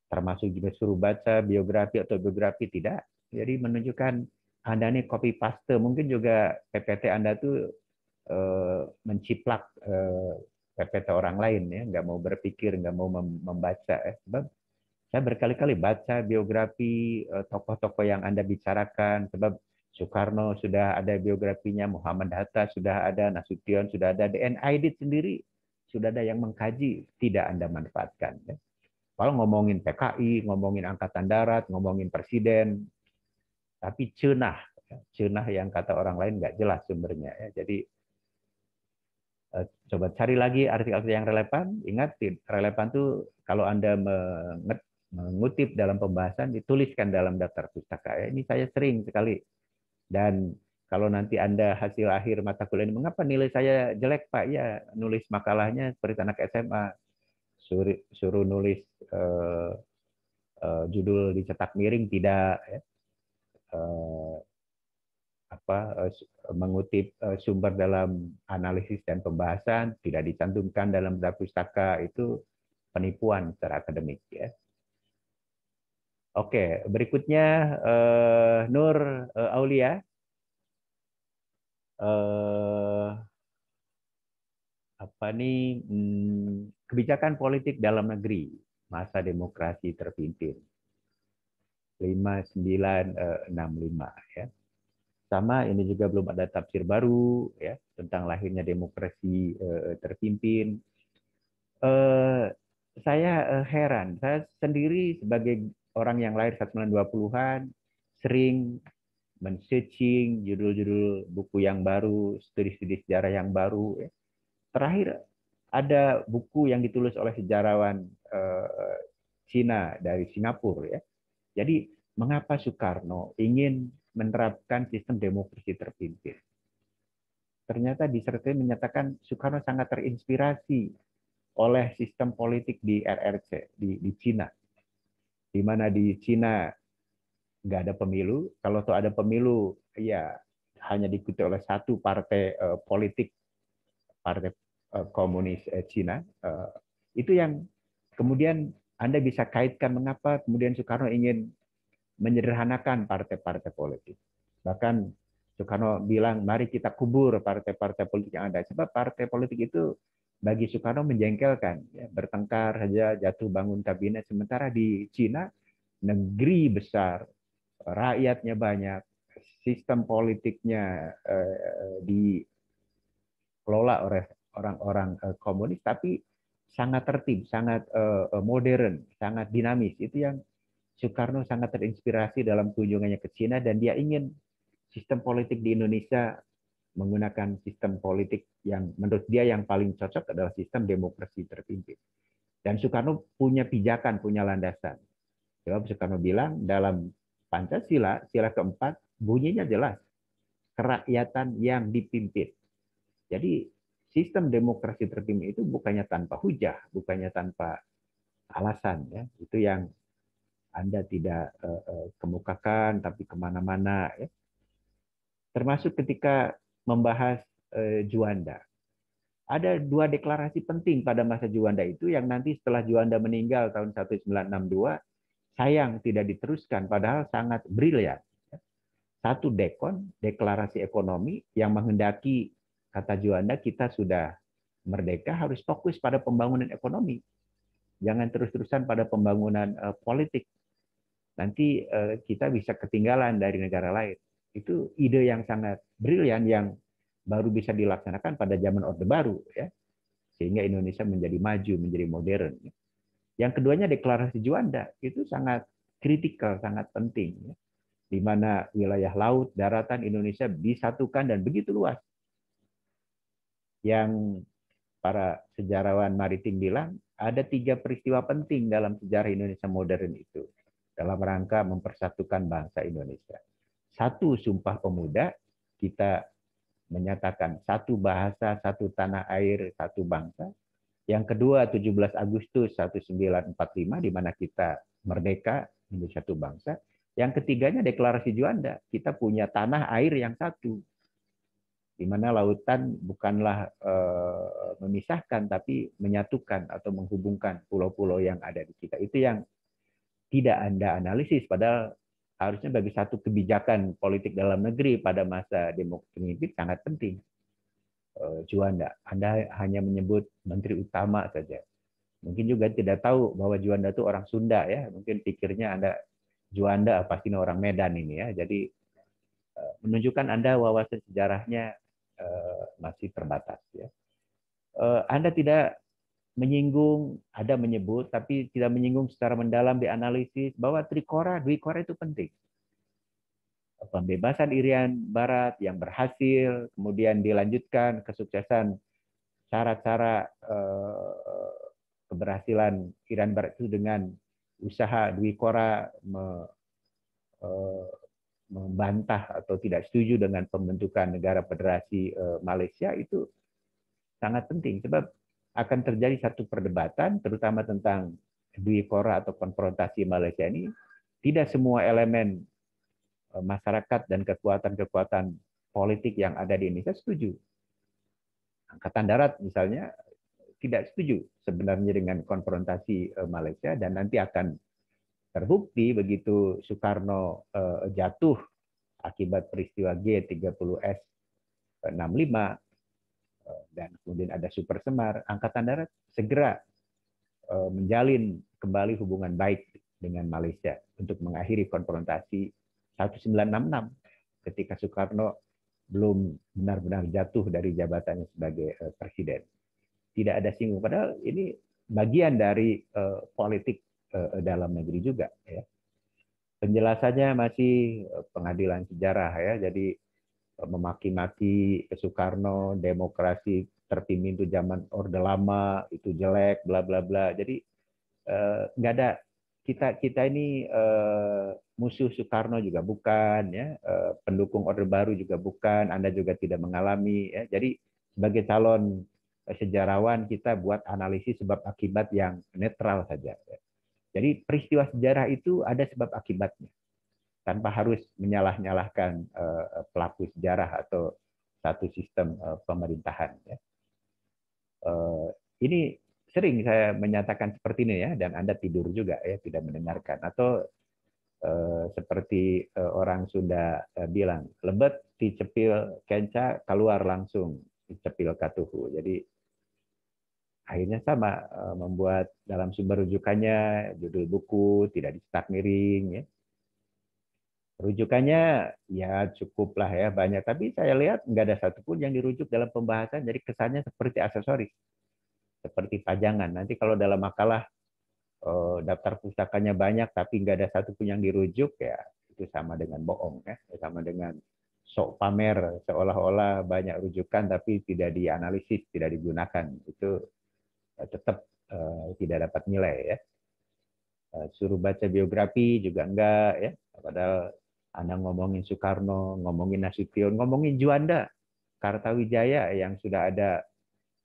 Termasuk juga suruh baca biografi atau biografi, tidak. Jadi menunjukkan Anda ini copy paste. Mungkin juga PPT Anda tuh menciplak PPT orang lain, ya, nggak mau berpikir, nggak mau membaca. Sebab saya berkali-kali baca biografi tokoh-tokoh yang Anda bicarakan. Sebab Soekarno sudah ada biografinya, Muhammad Hatta sudah ada, Nasution sudah ada, DN Aidit sendiri sudah ada yang mengkaji, tidak Anda manfaatkan. Ya. Kalau ngomongin PKI, ngomongin Angkatan Darat, ngomongin Presiden, tapi cenah yang kata orang lain nggak jelas sumbernya. Ya. Jadi Coba cari lagi artikel yang relevan. Ingat, relevan tuh kalau Anda mengutip dalam pembahasan, dituliskan dalam daftar pustaka. Ini saya sering sekali. Dan kalau nanti Anda hasil akhir mata kuliah ini, mengapa nilai saya jelek, Pak? Ya, nulis makalahnya seperti anak SMA. Suruh nulis judul dicetak miring, tidak. Ya. Mengutip sumber dalam analisis dan pembahasan tidak dicantumkan dalam daftar pustaka, itu penipuan secara akademik, ya. Oke, berikutnya Nur Aulia. Kebijakan politik dalam negeri masa demokrasi terpimpin 5965, ya. Sama, ini juga belum ada tafsir baru, ya, tentang lahirnya demokrasi terpimpin. Saya heran, saya sendiri sebagai orang yang lahir 1920-an sering men-searching judul-judul buku yang baru, studi-studi sejarah yang baru. Ya. Terakhir ada buku yang ditulis oleh sejarawan Cina dari Singapura, ya. Jadi mengapa Soekarno ingin menerapkan sistem demokrasi terpimpin? Ternyata disertai menyatakan Soekarno sangat terinspirasi oleh sistem politik di RRC, di Cina. Di mana di Cina nggak ada pemilu. Kalau tuh ada pemilu, ya hanya diikuti oleh satu partai politik, partai komunis Cina. Itu yang kemudian Anda bisa kaitkan mengapa kemudian Soekarno ingin menyederhanakan partai-partai politik. Bahkan Soekarno bilang, mari kita kubur partai-partai politik yang ada. Sebab partai politik itu bagi Soekarno menjengkelkan. Ya, bertengkar saja, jatuh bangun kabinet. Sementara di Cina, negeri besar, rakyatnya banyak, sistem politiknya dikelola oleh orang-orang komunis, tapi sangat tertib, sangat modern, sangat dinamis. Itu yang Soekarno sangat terinspirasi dalam kunjungannya ke Cina, dan dia ingin sistem politik di Indonesia menggunakan sistem politik yang menurut dia yang paling cocok adalah sistem demokrasi terpimpin. Dan Soekarno punya pijakan, punya landasan. Sebab Soekarno bilang dalam Pancasila, sila keempat, bunyinya jelas. Kerakyatan yang dipimpin. Jadi sistem demokrasi terpimpin itu bukannya tanpa hujah, bukannya tanpa alasan. Ya. Itu yang Anda tidak kemukakan, tapi kemana-mana. Ya. Termasuk ketika membahas Juanda. Ada dua deklarasi penting pada masa Juanda itu yang nanti setelah Juanda meninggal tahun 1962, sayang tidak diteruskan, padahal sangat brilian. Satu dekon, deklarasi ekonomi, yang menghendaki, kata Juanda, kita sudah merdeka, harus fokus pada pembangunan ekonomi. Jangan terus-terusan pada pembangunan politik. Nanti kita bisa ketinggalan dari negara lain. Itu ide yang sangat brilian yang baru bisa dilaksanakan pada zaman Orde Baru, ya. Sehingga Indonesia menjadi maju, menjadi modern. Yang keduanya deklarasi Juanda, itu sangat kritikal, sangat penting, ya. Di mana wilayah laut, daratan Indonesia disatukan dan begitu luas. Yang para sejarawan maritim bilang, ada 3 peristiwa penting dalam sejarah Indonesia modern itu, dalam rangka mempersatukan bangsa Indonesia. 1, Sumpah Pemuda, kita menyatakan 1 bahasa, 1 tanah air, 1 bangsa. Yang kedua, 17 Agustus 1945, di mana kita merdeka menjadi 1 bangsa. Yang ketiganya deklarasi Juanda, kita punya tanah air yang 1. Di mana lautan bukanlah memisahkan, tapi menyatukan atau menghubungkan pulau-pulau yang ada di kita. Itu yang tidak Anda analisis, padahal harusnya bagi satu kebijakan politik dalam negeri pada masa demokrasi sangat penting. Juanda, Anda hanya menyebut menteri utama saja. Mungkin juga tidak tahu bahwa Juanda itu orang Sunda, ya. Mungkin pikirnya Anda Juanda pasti orang Medan ini, ya. Jadi menunjukkan Anda wawasan sejarahnya masih terbatas, ya. Anda tidak menyinggung, ada menyebut, tapi tidak menyinggung secara mendalam di analisis bahwa Trikora, Dwikora itu penting. Pembebasan Irian Barat yang berhasil, kemudian dilanjutkan kesuksesan cara-cara keberhasilan Irian Barat itu dengan usaha Dwi Korah membantah atau tidak setuju dengan pembentukan negara federasi Malaysia itu sangat penting, sebab akan terjadi satu perdebatan terutama tentang Dwi Korah atau konfrontasi Malaysia ini. Tidak semua elemen masyarakat dan kekuatan-kekuatan politik yang ada di Indonesia setuju. Angkatan Darat misalnya tidak setuju sebenarnya dengan konfrontasi Malaysia, dan nanti akan terbukti begitu Soekarno jatuh akibat peristiwa G30S 65 dan kemudian ada Super Semar, Angkatan Darat segera menjalin kembali hubungan baik dengan Malaysia untuk mengakhiri konfrontasi 1966 ketika Soekarno belum benar-benar jatuh dari jabatannya sebagai presiden. Tidak ada singgung, padahal ini bagian dari politik dalam negeri juga, ya. Penjelasannya masih pengadilan sejarah, ya. Jadi memaki-maki Soekarno, demokrasi terpimpin itu zaman Orde Lama itu jelek, bla bla bla. Jadi nggak ada, kita ini musuh Soekarno juga bukan, ya. Pendukung Orde Baru juga bukan. Anda juga tidak mengalami, ya. Jadi sebagai calon sejarawan kita buat analisis sebab akibat yang netral saja. Jadi peristiwa sejarah itu ada sebab akibatnya, tanpa harus menyalah-nyalahkan pelaku sejarah atau satu sistem pemerintahan. Ya. Ini sering saya menyatakan seperti ini, ya, dan Anda tidur juga, ya, tidak mendengarkan. Atau seperti orang Sunda bilang, lebet dicepil kenca keluar langsung dicepil katuhu. Jadi akhirnya sama, membuat dalam sumber rujukannya judul buku tidak dicetak miring, ya. Rujukannya ya cukuplah, ya, banyak, tapi saya lihat nggak ada satupun yang dirujuk dalam pembahasan, jadi kesannya seperti aksesoris, seperti pajangan. Nanti kalau dalam makalah daftar pustakanya banyak tapi nggak ada satupun yang dirujuk, ya itu sama dengan bohong, ya, sama dengan sok pamer seolah-olah banyak rujukan tapi tidak dianalisis, tidak digunakan. Itu tetap tidak dapat nilai, ya. Suruh baca biografi juga enggak, ya. Padahal Anda ngomongin Soekarno, ngomongin Nasution, ngomongin Juanda Kartawijaya yang sudah ada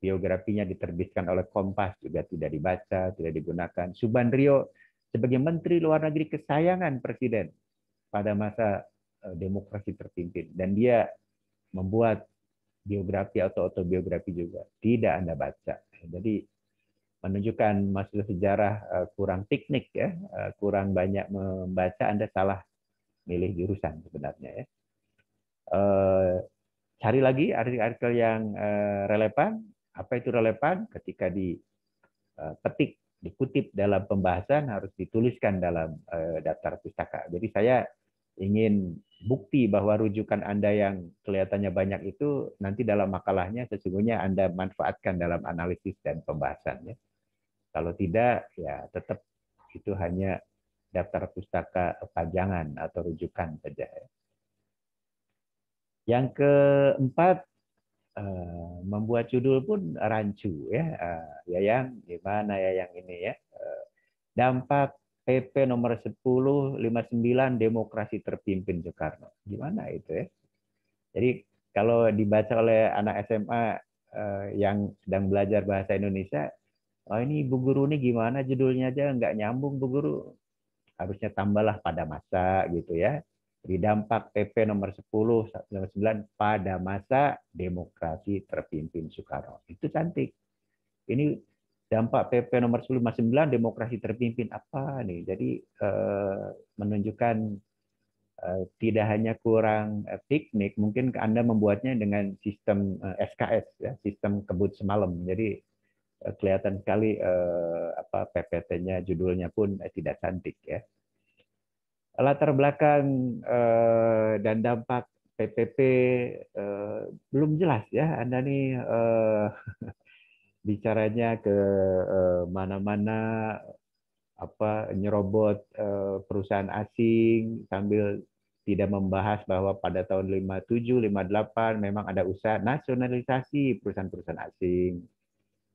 biografinya diterbitkan oleh Kompas juga tidak dibaca, tidak digunakan. Subandrio sebagai Menteri Luar Negeri kesayangan Presiden pada masa demokrasi terpimpin, dan dia membuat biografi atau autobiografi juga tidak Anda baca. Jadi menunjukkan mahasiswa sejarah kurang piknik, ya, kurang banyak membaca. Anda salah milih jurusan sebenarnya, ya. Cari lagi artikel-artikel yang relevan. Apa itu relevan? Ketika dipetik, dikutip dalam pembahasan, harus dituliskan dalam daftar pustaka. Jadi saya ingin bukti bahwa rujukan Anda yang kelihatannya banyak itu nanti dalam makalahnya sesungguhnya Anda manfaatkan dalam analisis dan pembahasannya. Kalau tidak, ya tetap itu hanya daftar pustaka pajangan atau rujukan saja. Yang keempat, membuat judul pun rancu, ya. Yayang, gimana Yayang ini, ya? Dampak PP nomor 1059 demokrasi terpimpin Soekarno. Gimana itu, ya? Jadi kalau dibaca oleh anak SMA yang sedang belajar bahasa Indonesia, oh ini Bu Guru ini gimana judulnya aja nggak nyambung Bu Guru. Harusnya tambahlah pada masa gitu, ya. Di dampak PP nomor 10/19 pada masa demokrasi terpimpin Soekarno. Itu cantik. Ini dampak PP nomor 10/19 demokrasi terpimpin apa nih? Jadi menunjukkan tidak hanya kurang piknik, mungkin Anda membuatnya dengan sistem SKS, ya, sistem kebut semalam. Jadi kelihatan sekali PPT-nya, judulnya pun tidak cantik, ya. Latar belakang dan dampak PPP belum jelas, ya. Anda nih bicaranya ke mana-mana, nyerobot perusahaan asing sambil tidak membahas bahwa pada tahun 57, 58 memang ada usaha nasionalisasi perusahaan-perusahaan asing.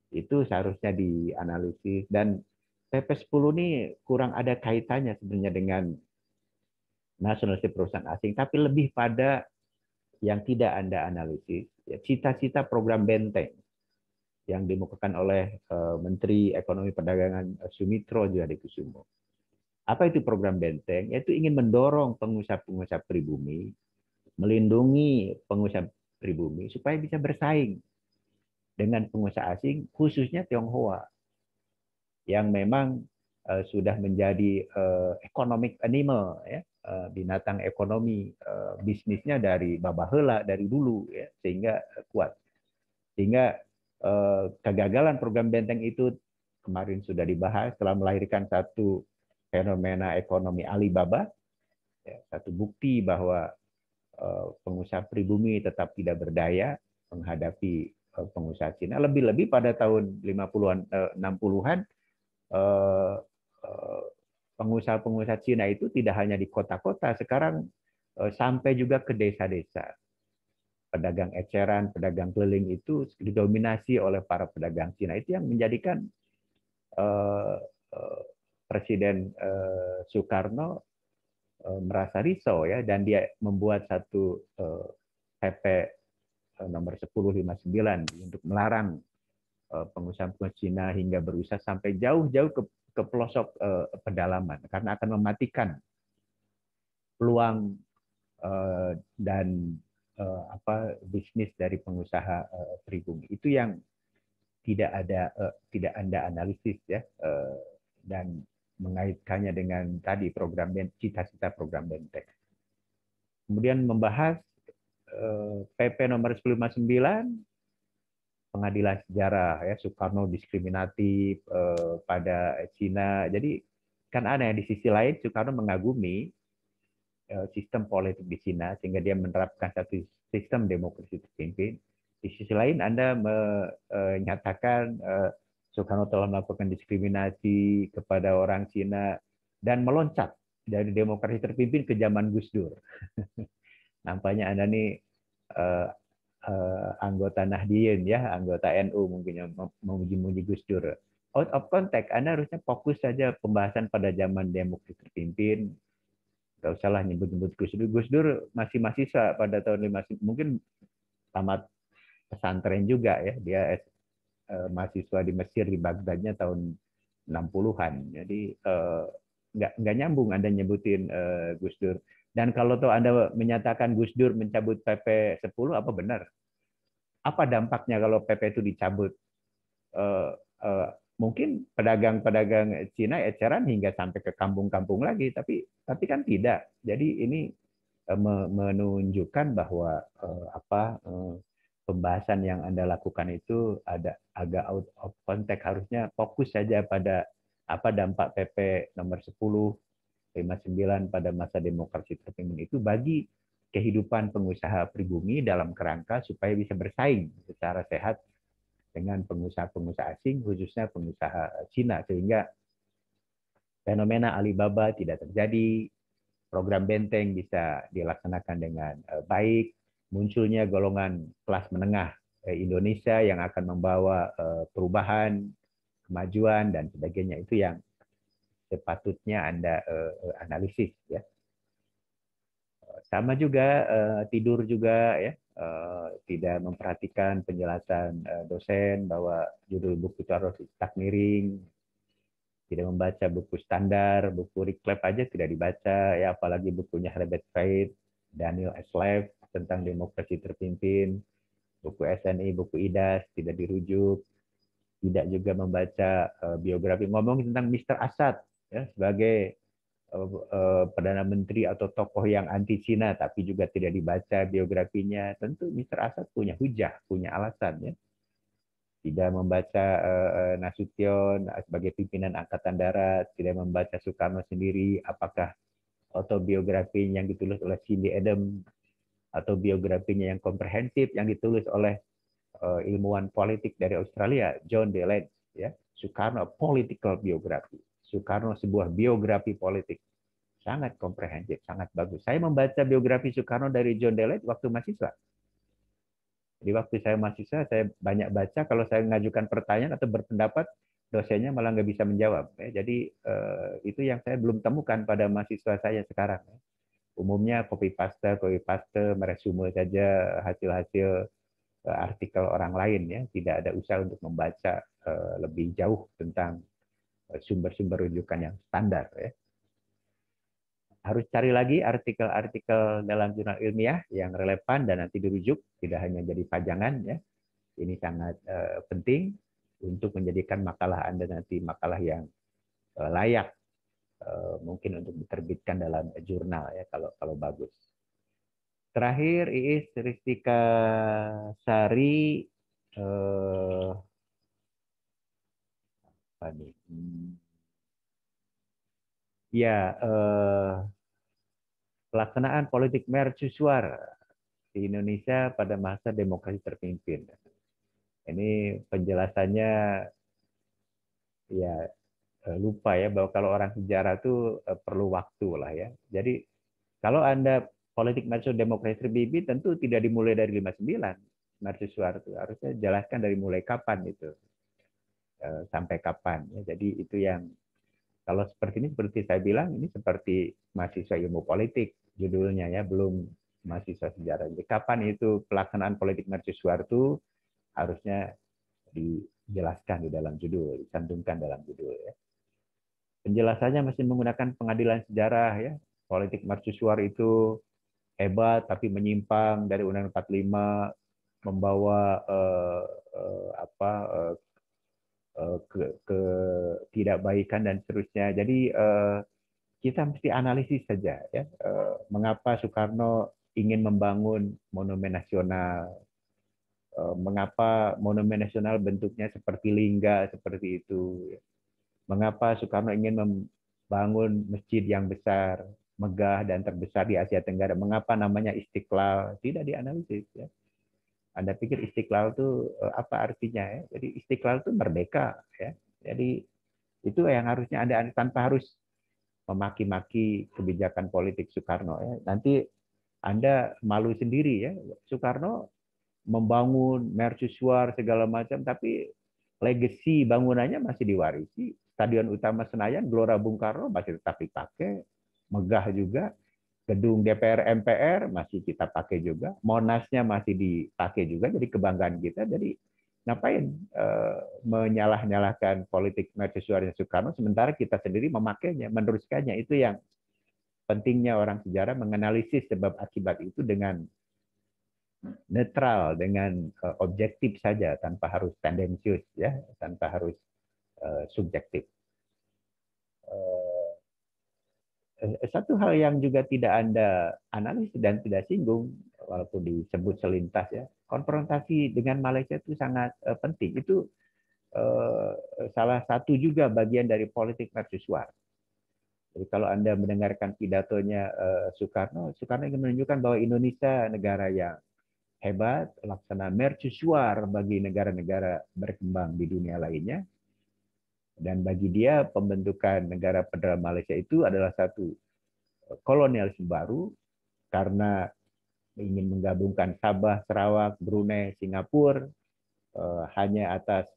Itu seharusnya dianalisis, dan PP10 ini kurang ada kaitannya sebenarnya dengan nasionalisasi perusahaan asing, tapi lebih pada yang tidak Anda analisis, ya, cita-cita program benteng yang dimukakan oleh Menteri Ekonomi Perdagangan Sumitro Djadikusumo. Apa itu program benteng? Yaitu ingin mendorong pengusaha-pengusaha pribumi, melindungi pengusaha pribumi supaya bisa bersaing dengan pengusaha asing, khususnya Tionghoa, yang memang sudah menjadi economic animal, ya, binatang ekonomi, bisnisnya dari babaheula, dari dulu, ya, sehingga kuat. Sehingga kegagalan program benteng itu kemarin sudah dibahas, telah melahirkan satu fenomena ekonomi Alibaba, ya, satu bukti bahwa pengusaha pribumi tetap tidak berdaya menghadapi pengusaha Cina. Lebih-lebih pada tahun 50-an, 60-an, pengusaha-pengusaha Cina itu tidak hanya di kota-kota, sekarang sampai juga ke desa-desa. Pedagang eceran, pedagang keliling itu didominasi oleh para pedagang Cina. Itu yang menjadikan Presiden Soekarno merasa risau, ya, dan dia membuat satu PP nomor 1059 untuk melarang pengusaha-pengusaha Cina hingga berusaha sampai jauh-jauh ke pelosok pedalaman, karena akan mematikan peluang dan bisnis dari pengusaha pribumi. Itu yang tidak Anda analisis, ya, dan mengaitkannya dengan tadi program cita-cita program benteng. Kemudian membahas PP nomor 1059, pengadilan sejarah, ya, Soekarno diskriminatif pada Cina. Jadi kan aneh, di sisi lain Soekarno mengagumi sistem politik di Cina sehingga dia menerapkan satu sistem demokrasi terpimpin. Di sisi lain Anda menyatakan Soekarno telah melakukan diskriminasi kepada orang Cina dan meloncat dari demokrasi terpimpin ke zaman Gus Dur. Nampaknya Anda nih anggota Nahdien, ya, anggota NU mungkin yang memuji-muji Gus Dur. Out of context, Anda harusnya fokus saja pembahasan pada zaman demokrasi terpimpin. Gak usahlah nyebut-nyebut Gus Dur. Gus Dur masih mahasiswa pada tahun 50, mungkin tamat pesantren juga, ya. Dia mahasiswa di Mesir, di Baghdadnya tahun 60-an. Jadi nggak nyambung Anda nyebutin Gus Dur. Dan kalau tuh Anda menyatakan Gus Dur mencabut PP 10, apa benar? Apa dampaknya kalau PP itu dicabut? Mungkin pedagang-pedagang Cina eceran hingga sampai ke kampung-kampung lagi, tapi kan tidak. Jadi ini menunjukkan bahwa pembahasan yang Anda lakukan itu ada agak out of context. Harusnya fokus saja pada apa dampak PP nomor 1059 pada masa demokrasi terpimpin itu bagi kehidupan pengusaha pribumi dalam kerangka supaya bisa bersaing secara sehat dengan pengusaha-pengusaha asing, khususnya pengusaha Cina, sehingga fenomena Alibaba tidak terjadi, program benteng bisa dilaksanakan dengan baik, munculnya golongan kelas menengah Indonesia yang akan membawa perubahan, kemajuan, dan sebagainya. Itu yang sepatutnya Anda analisis, ya. Sama juga tidur juga, ya. Tidak memperhatikan penjelasan dosen bahwa judul buku itu harus tak miring, tidak membaca buku standar, buku Reclap aja tidak dibaca, ya, apalagi bukunya Herbert Said, Daniel Eslev tentang demokrasi terpimpin, buku SNI, buku IDAS tidak dirujuk, tidak juga membaca biografi, ngomong tentang Mr. Assad, ya, sebagai Perdana Menteri atau tokoh yang anti Cina, tapi juga tidak dibaca biografinya. Tentu Mr. Assad punya hujah, punya alasan, ya. Tidak membaca Nasution sebagai pimpinan Angkatan Darat, tidak membaca Soekarno sendiri, apakah autobiografinya yang ditulis oleh Cindy Adams atau biografinya yang komprehensif yang ditulis oleh ilmuwan politik dari Australia, John Delancey, ya. Soekarno political biography. Soekarno sebuah biografi politik, sangat komprehensif, sangat bagus. Saya membaca biografi Soekarno dari John Delancey waktu mahasiswa. Jadi waktu saya mahasiswa, saya banyak baca, kalau saya mengajukan pertanyaan atau berpendapat, dosennya malah nggak bisa menjawab. Jadi itu yang saya belum temukan pada mahasiswa saya sekarang. Umumnya copy paste, meresume saja hasil-hasil artikel orang lain, ya, tidak ada usaha untuk membaca lebih jauh tentang sumber-sumber rujukan yang standar. Ya. Harus cari lagi artikel-artikel dalam jurnal ilmiah yang relevan dan nanti dirujuk, tidak hanya jadi pajangan. Ya. Ini sangat penting untuk menjadikan makalah Anda nanti makalah yang layak mungkin untuk diterbitkan dalam jurnal, ya, kalau bagus. Terakhir, Iis Ristika Sari apa nih? Ya, pelaksanaan politik mercusuar di Indonesia pada masa demokrasi terpimpin. Ini penjelasannya ya lupa ya, bahwa kalau orang sejarah itu perlu waktu lah ya. Jadi kalau Anda politik mercusuar demokrasi terpimpin tentu tidak dimulai dari 59. Mercusuar itu harusnya jelaskan dari mulai kapan itu. Sampai kapan. Ya. Jadi itu yang kalau seperti ini, seperti saya bilang, ini seperti mahasiswa ilmu politik judulnya, ya, belum mahasiswa sejarah. Jadi kapan itu pelaksanaan politik mercusuar itu harusnya dijelaskan di dalam judul, dicantumkan dalam judul. Ya. Penjelasannya masih menggunakan pengadilan sejarah. Ya. Politik mercusuar itu hebat tapi menyimpang dari Undang-Undang 45, membawa ketidakbaikan dan seterusnya. Jadi kita mesti analisis saja, ya, mengapa Soekarno ingin membangun monumen nasional, mengapa monumen nasional bentuknya seperti lingga seperti itu, mengapa Soekarno ingin membangun masjid yang besar, megah dan terbesar di Asia Tenggara, mengapa namanya Istiqlal, tidak dianalisis. Ya. Anda pikir Istiqlal itu apa artinya? Ya? Jadi Istiqlal itu merdeka. Ya. Jadi itu yang harusnya Anda tanpa harus memaki-maki kebijakan politik Soekarno. Ya. Nanti Anda malu sendiri. Ya. Soekarno membangun mercusuar segala macam, tapi legasi bangunannya masih diwarisi. Stadion Utama Senayan, Gelora Bung Karno masih tetap dipakai, megah juga. Gedung DPR MPR masih kita pakai juga, Monasnya masih dipakai juga, jadi kebanggaan kita. Jadi ngapain menyalah-nyalahkan politik mercusuarnya Soekarno, sementara kita sendiri memakainya, meneruskannya. Itu yang pentingnya orang sejarah menganalisis sebab akibat itu dengan netral, dengan objektif saja, tanpa harus tendensius, ya, tanpa harus subjektif. Satu hal yang juga tidak Anda analisis dan tidak singgung, walaupun disebut selintas, ya, konfrontasi dengan Malaysia itu sangat penting. Itu salah satu juga bagian dari politik mercusuar. Jadi kalau Anda mendengarkan pidatonya Soekarno ingin menunjukkan bahwa Indonesia negara yang hebat, laksana mercusuar bagi negara-negara berkembang di dunia lainnya. Dan bagi dia pembentukan negara federal Malaysia itu adalah satu kolonialisme baru karena ingin menggabungkan Sabah, Sarawak, Brunei, Singapura hanya atas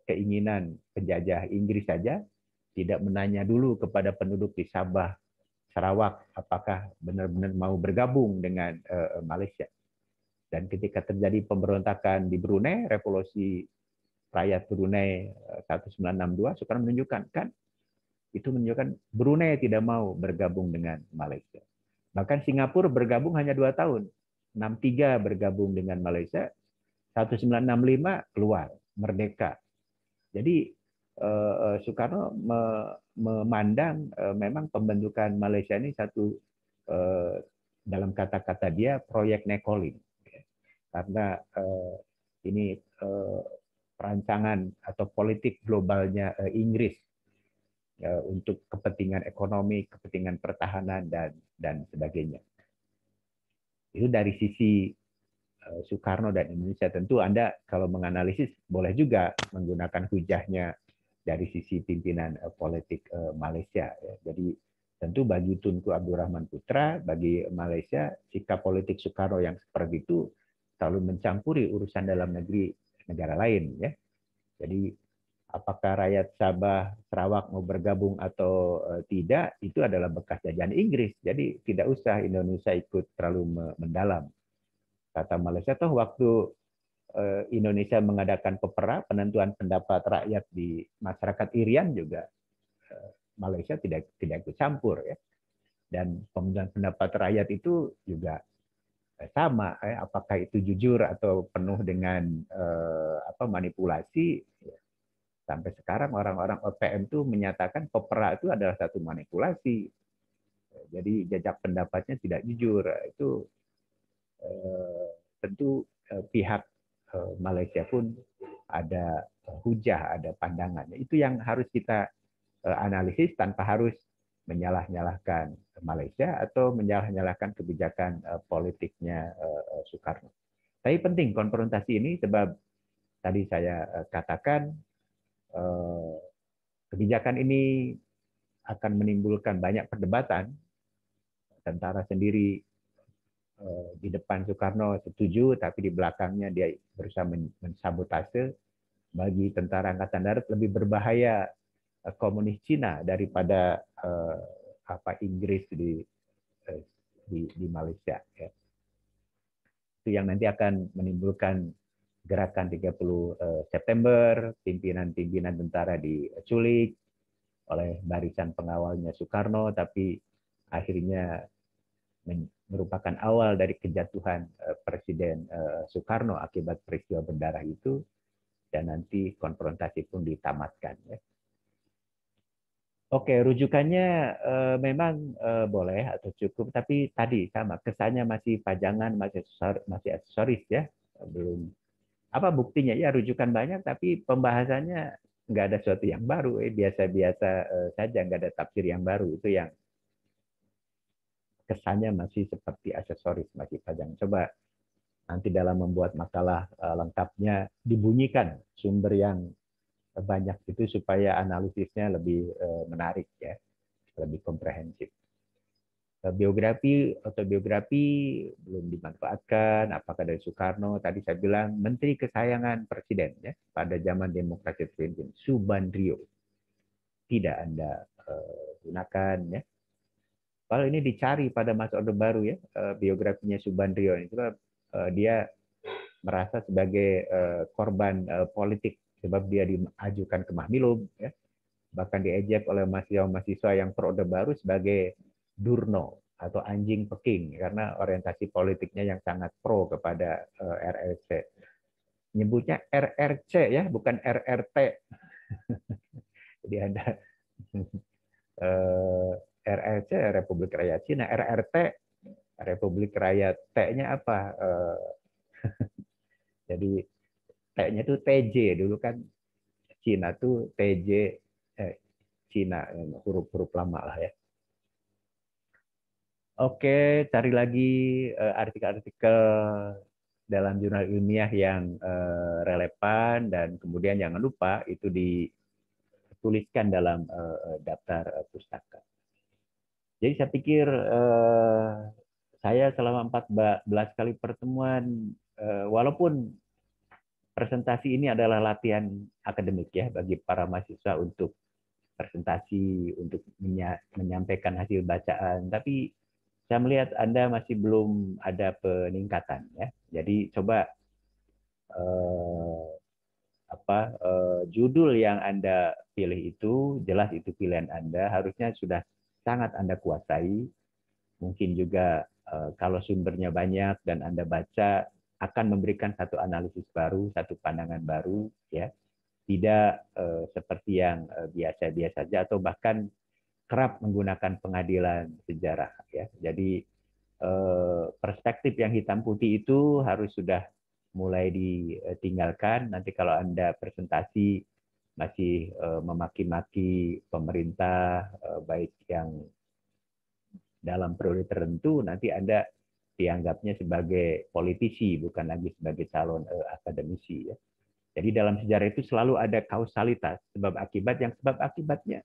keinginan penjajah Inggris saja, tidak menanya dulu kepada penduduk di Sabah, Sarawak apakah benar-benar mau bergabung dengan Malaysia. Dan ketika terjadi pemberontakan di Brunei, revolusi rakyat Brunei 1962, Soekarno menunjukkan, kan itu menunjukkan Brunei tidak mau bergabung dengan Malaysia. Bahkan Singapura bergabung hanya 2 tahun. 63 bergabung dengan Malaysia, 1965 keluar, merdeka. Jadi Soekarno memandang memang pembentukan Malaysia ini satu, dalam kata-kata dia, proyek Nekolin. Karena ini perancangan atau politik globalnya Inggris untuk kepentingan ekonomi, kepentingan pertahanan dan sebagainya. Itu dari sisi Soekarno dan Indonesia. Tentu Anda kalau menganalisis boleh juga menggunakan hujahnya dari sisi pimpinan politik Malaysia. Jadi tentu bagi Tunku Abdul Rahman Putra, bagi Malaysia, sikap politik Soekarno yang seperti itu terlalu mencampuri urusan dalam negeri negara lain, ya. Jadi apakah rakyat Sabah, Sarawak mau bergabung atau tidak, itu adalah bekas jajahan Inggris. Jadi tidak usah Indonesia ikut terlalu mendalam. Kata Malaysia, toh waktu Indonesia mengadakan PEPRA, penentuan pendapat rakyat di masyarakat Irian juga, Malaysia tidak ikut campur, ya. Dan penentuan pendapat rakyat itu juga sama, apakah itu jujur atau penuh dengan manipulasi. Sampai sekarang orang-orang OPM itu menyatakan PEPRA itu adalah satu manipulasi. Jadi jajak pendapatnya tidak jujur. Itu tentu pihak Malaysia pun ada hujah, ada pandangannya. Itu yang harus kita analisis tanpa harus menyalah-nyalahkan Malaysia atau menyalah-nyalahkan kebijakan politiknya Soekarno. Tapi penting konfrontasi ini sebab tadi saya katakan kebijakan ini akan menimbulkan banyak perdebatan. Tentara sendiri di depan Soekarno setuju, tapi di belakangnya dia berusaha mensabotase. Bagi tentara Angkatan Darat lebih berbahaya komunis Cina daripada Inggris di Malaysia. Ya. Itu yang nanti akan menimbulkan gerakan 30 September, pimpinan-pimpinan tentara diculik oleh barisan pengawalnya Soekarno, tapi akhirnya merupakan awal dari kejatuhan Presiden Soekarno akibat peristiwa berdarah itu, dan nanti konfrontasi pun ditamatkan. Ya. Oke, rujukannya memang boleh atau cukup, tapi tadi sama, kesannya masih pajangan, masih aksesoris, ya. Belum apa buktinya, ya rujukan banyak, tapi pembahasannya nggak ada sesuatu yang baru, biasa-biasa saja, nggak ada tafsir yang baru. Itu yang kesannya masih seperti aksesoris, masih pajangan. Coba nanti dalam membuat makalah lengkapnya dibunyikan sumber yang banyak itu supaya analisisnya lebih menarik, ya, lebih komprehensif. Biografi, autobiografi belum dimanfaatkan. Apakah dari Soekarno? Tadi saya bilang menteri kesayangan presiden, ya, pada zaman demokrasi Trinity, Subandrio, tidak Anda gunakan, ya. Kalau ini dicari pada masa Orde Baru, ya, biografinya Subandrio itu dia merasa sebagai korban politik sebab dia diajukan ke Mahmilub, ya. Bahkan diejek oleh mahasiswa yang pro Orde Baru sebagai Durno atau anjing Peking karena orientasi politiknya yang sangat pro kepada RRC. Nyebutnya RRC, ya, bukan RRT. Jadi ada RRC Republik Rakyat Cina, RRT Republik Rakyat, T-nya apa? Jadi T-nya itu TJ, dulu kan Cina tuh TJ, Cina, huruf-huruf lama lah, ya. Oke, cari lagi artikel-artikel dalam jurnal ilmiah yang relevan, dan kemudian jangan lupa itu dituliskan dalam daftar pustaka. Jadi saya pikir saya selama 14 kali pertemuan, walaupun presentasi ini adalah latihan akademik, ya, bagi para mahasiswa untuk presentasi, untuk menyampaikan hasil bacaan, tapi saya melihat Anda masih belum ada peningkatan, ya. Jadi coba judul yang Anda pilih itu jelas itu pilihan Anda, harusnya sudah sangat Anda kuasai. Mungkin juga kalau sumbernya banyak dan Anda baca akan memberikan satu analisis baru, satu pandangan baru, ya. Tidak seperti yang biasa-biasa saja atau bahkan kerap menggunakan pengadilan sejarah, ya. Jadi perspektif yang hitam putih itu harus sudah mulai ditinggalkan. Nanti kalau Anda presentasi masih memaki-maki pemerintah, baik yang dalam periode tertentu, nanti Anda dianggapnya sebagai politisi, bukan lagi sebagai calon akademisi, ya. Jadi dalam sejarah itu selalu ada kausalitas, sebab akibat, yang sebab akibatnya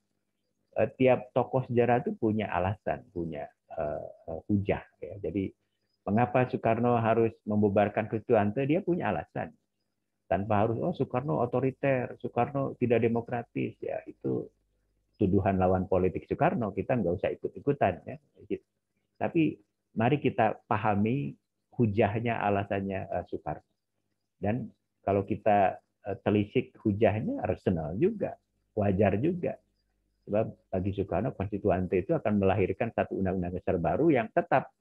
tiap tokoh sejarah itu punya alasan, punya hujah, ya. Jadi Mengapa Soekarno harus membubarkan Konstituante? Dia punya alasan. Tanpa harus, oh Soekarno otoriter, Soekarno tidak demokratis. Ya, itu tuduhan lawan politik Soekarno. Kita nggak usah ikut-ikutan. Ya. Tapi mari kita pahami hujahnya, alasannya Soekarno. Dan kalau kita telisik hujahnya, rasional juga, wajar juga. Sebab bagi Soekarno, Konstituante itu akan melahirkan satu undang-undang dasar baru yang tetap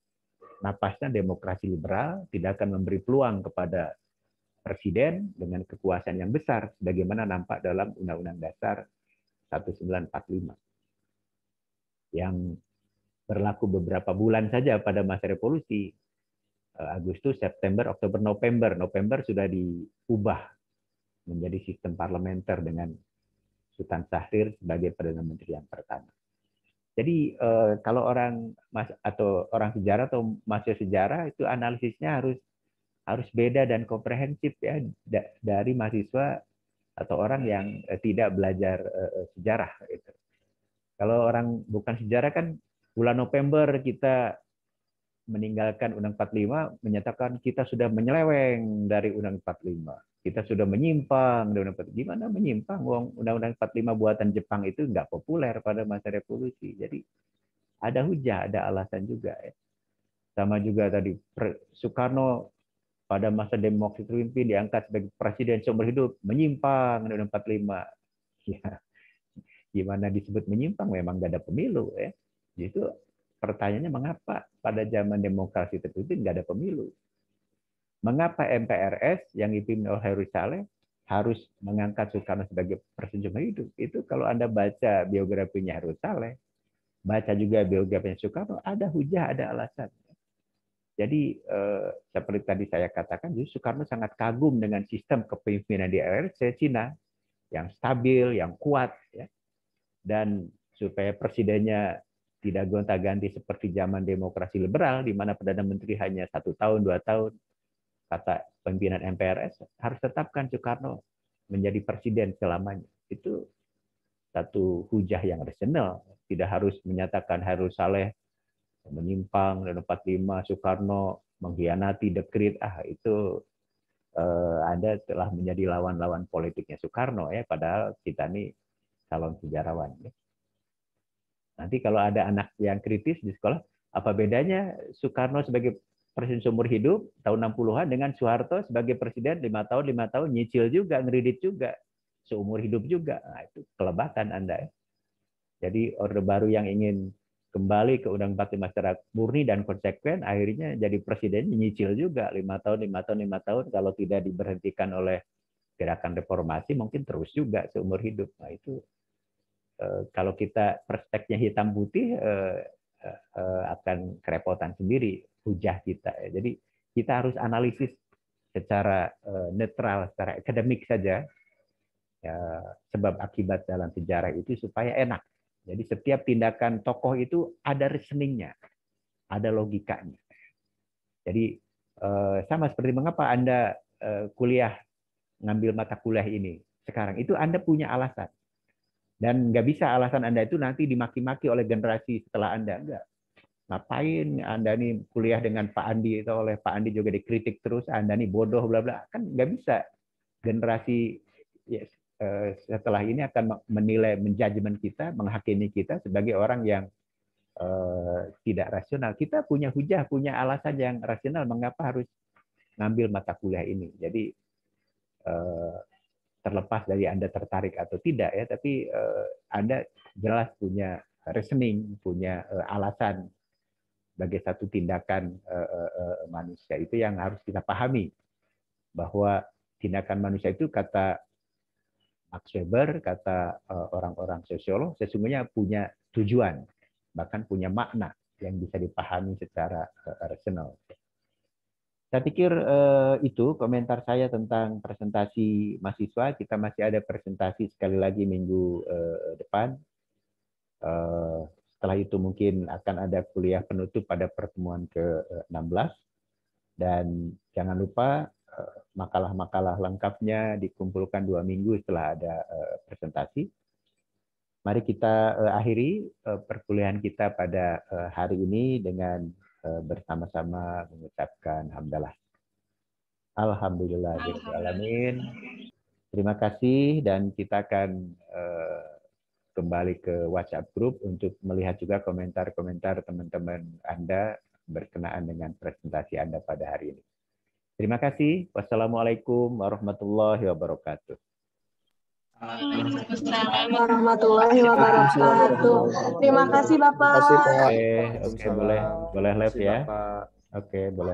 napasnya demokrasi liberal, tidak akan memberi peluang kepada presiden dengan kekuasaan yang besar, sebagaimana nampak dalam Undang-Undang Dasar 1945. Yang berlaku beberapa bulan saja pada masa revolusi. Agustus, September, Oktober, November. November sudah diubah menjadi sistem parlementer dengan Sultan Syahrir sebagai Perdana Menteri yang pertama. Jadi kalau orang sejarah atau mahasiswa sejarah itu analisisnya harus beda dan komprehensif ya dari mahasiswa atau orang yang tidak belajar sejarah. Gitu. Kalau orang bukan sejarah kan bulan November kita meninggalkan Undang 45 menyatakan kita sudah menyeleweng dari Undang 45. Kita sudah menyimpang dari Undang 45. Gimana menyimpang? Undang-Undang 45 buatan Jepang itu nggak populer pada masa revolusi. Jadi ada hujah, ada alasan juga. Ya. Sama juga tadi Soekarno pada masa demokrasi terpimpin diangkat sebagai presiden seumur hidup, menyimpang dari Undang 45. Ya. Gimana disebut menyimpang? Memang nggak ada pemilu. Ya. Itu pertanyaannya mengapa pada zaman demokrasi terpimpin nggak ada pemilu? Mengapa MPRS yang dipimpin oleh Heru Saleh harus mengangkat Soekarno sebagai presiden seumur hidup? Itu kalau Anda baca biografinya Heru Saleh, baca juga biografinya Soekarno, ada hujah, ada alasan. Jadi seperti tadi saya katakan, Soekarno sangat kagum dengan sistem kepemimpinan di RRC Cina yang stabil, yang kuat, ya. Dan supaya presidennya tidak gonta-ganti seperti zaman demokrasi liberal, di mana Perdana Menteri hanya 1 tahun, 2 tahun, kata pimpinan MPRS, harus tetapkan Soekarno menjadi presiden selamanya. Itu satu hujah yang rasional. Tidak harus menyatakan Heru Saleh menyimpang, dan 45 Soekarno mengkhianati dekrit. Itu Anda telah menjadi lawan-lawan politiknya Soekarno, ya. Padahal kita ini calon sejarawan. Ya. Nanti kalau ada anak yang kritis di sekolah, apa bedanya Soekarno sebagai presiden seumur hidup tahun 60-an dengan Soeharto sebagai presiden 5 tahun, nyicil juga, ngeridit juga, seumur hidup juga. Nah, itu kelebatan Anda. Ya. Jadi Orde Baru yang ingin kembali ke Undang-Undang 45 secara murni dan konsekuen, akhirnya jadi presiden nyicil juga 5 tahun, kalau tidak diberhentikan oleh gerakan reformasi mungkin terus juga seumur hidup. Nah, itu kalau kita perspektifnya hitam putih akan kerepotan sendiri hujah kita. Jadi kita harus analisis secara netral, secara akademik saja ya, sebab akibat dalam sejarah itu supaya enak. Jadi setiap tindakan tokoh itu ada reasoningnya, ada logikanya. Jadi sama seperti mengapa Anda kuliah ngambil mata kuliah ini sekarang itu Anda punya alasan. Dan nggak bisa alasan Anda itu nanti dimaki-maki oleh generasi setelah Anda. Enggak. Ngapain Anda nih kuliah dengan Pak Andi, atau oleh Pak Andi juga dikritik terus, Anda nih bodoh, bla bla. Kan nggak bisa. Generasi setelah ini akan menilai, menjudgment kita, menghakimi kita sebagai orang yang tidak rasional. Kita punya hujah, punya alasan yang rasional mengapa harus ngambil mata kuliah ini. Jadi terlepas dari Anda tertarik atau tidak ya, tapi Anda jelas punya reasoning, punya alasan sebagai satu tindakan manusia. Itu yang harus kita pahami, bahwa tindakan manusia itu kata Max Weber, kata orang-orang sosiolog, sesungguhnya punya tujuan, bahkan punya makna yang bisa dipahami secara rasional. Saya pikir itu komentar saya tentang presentasi mahasiswa. Kita masih ada presentasi sekali lagi minggu depan. Setelah itu mungkin akan ada kuliah penutup pada pertemuan ke-16. Dan jangan lupa makalah-makalah lengkapnya dikumpulkan 2 minggu setelah ada presentasi. Mari kita akhiri perkuliahan kita pada hari ini dengan bersama-sama mengucapkan hamdalah. Alhamdulillahirrahmanirrahim. Terima kasih, dan kita akan kembali ke WhatsApp group untuk melihat juga komentar-komentar teman-teman Anda berkenaan dengan presentasi Anda pada hari ini. Terima kasih. Wassalamualaikum warahmatullahi wabarakatuh. Waalaikumsalam warahmatullahi wabarakatuh. Terima kasih Bapak. Oke, boleh live ya. Oke, boleh.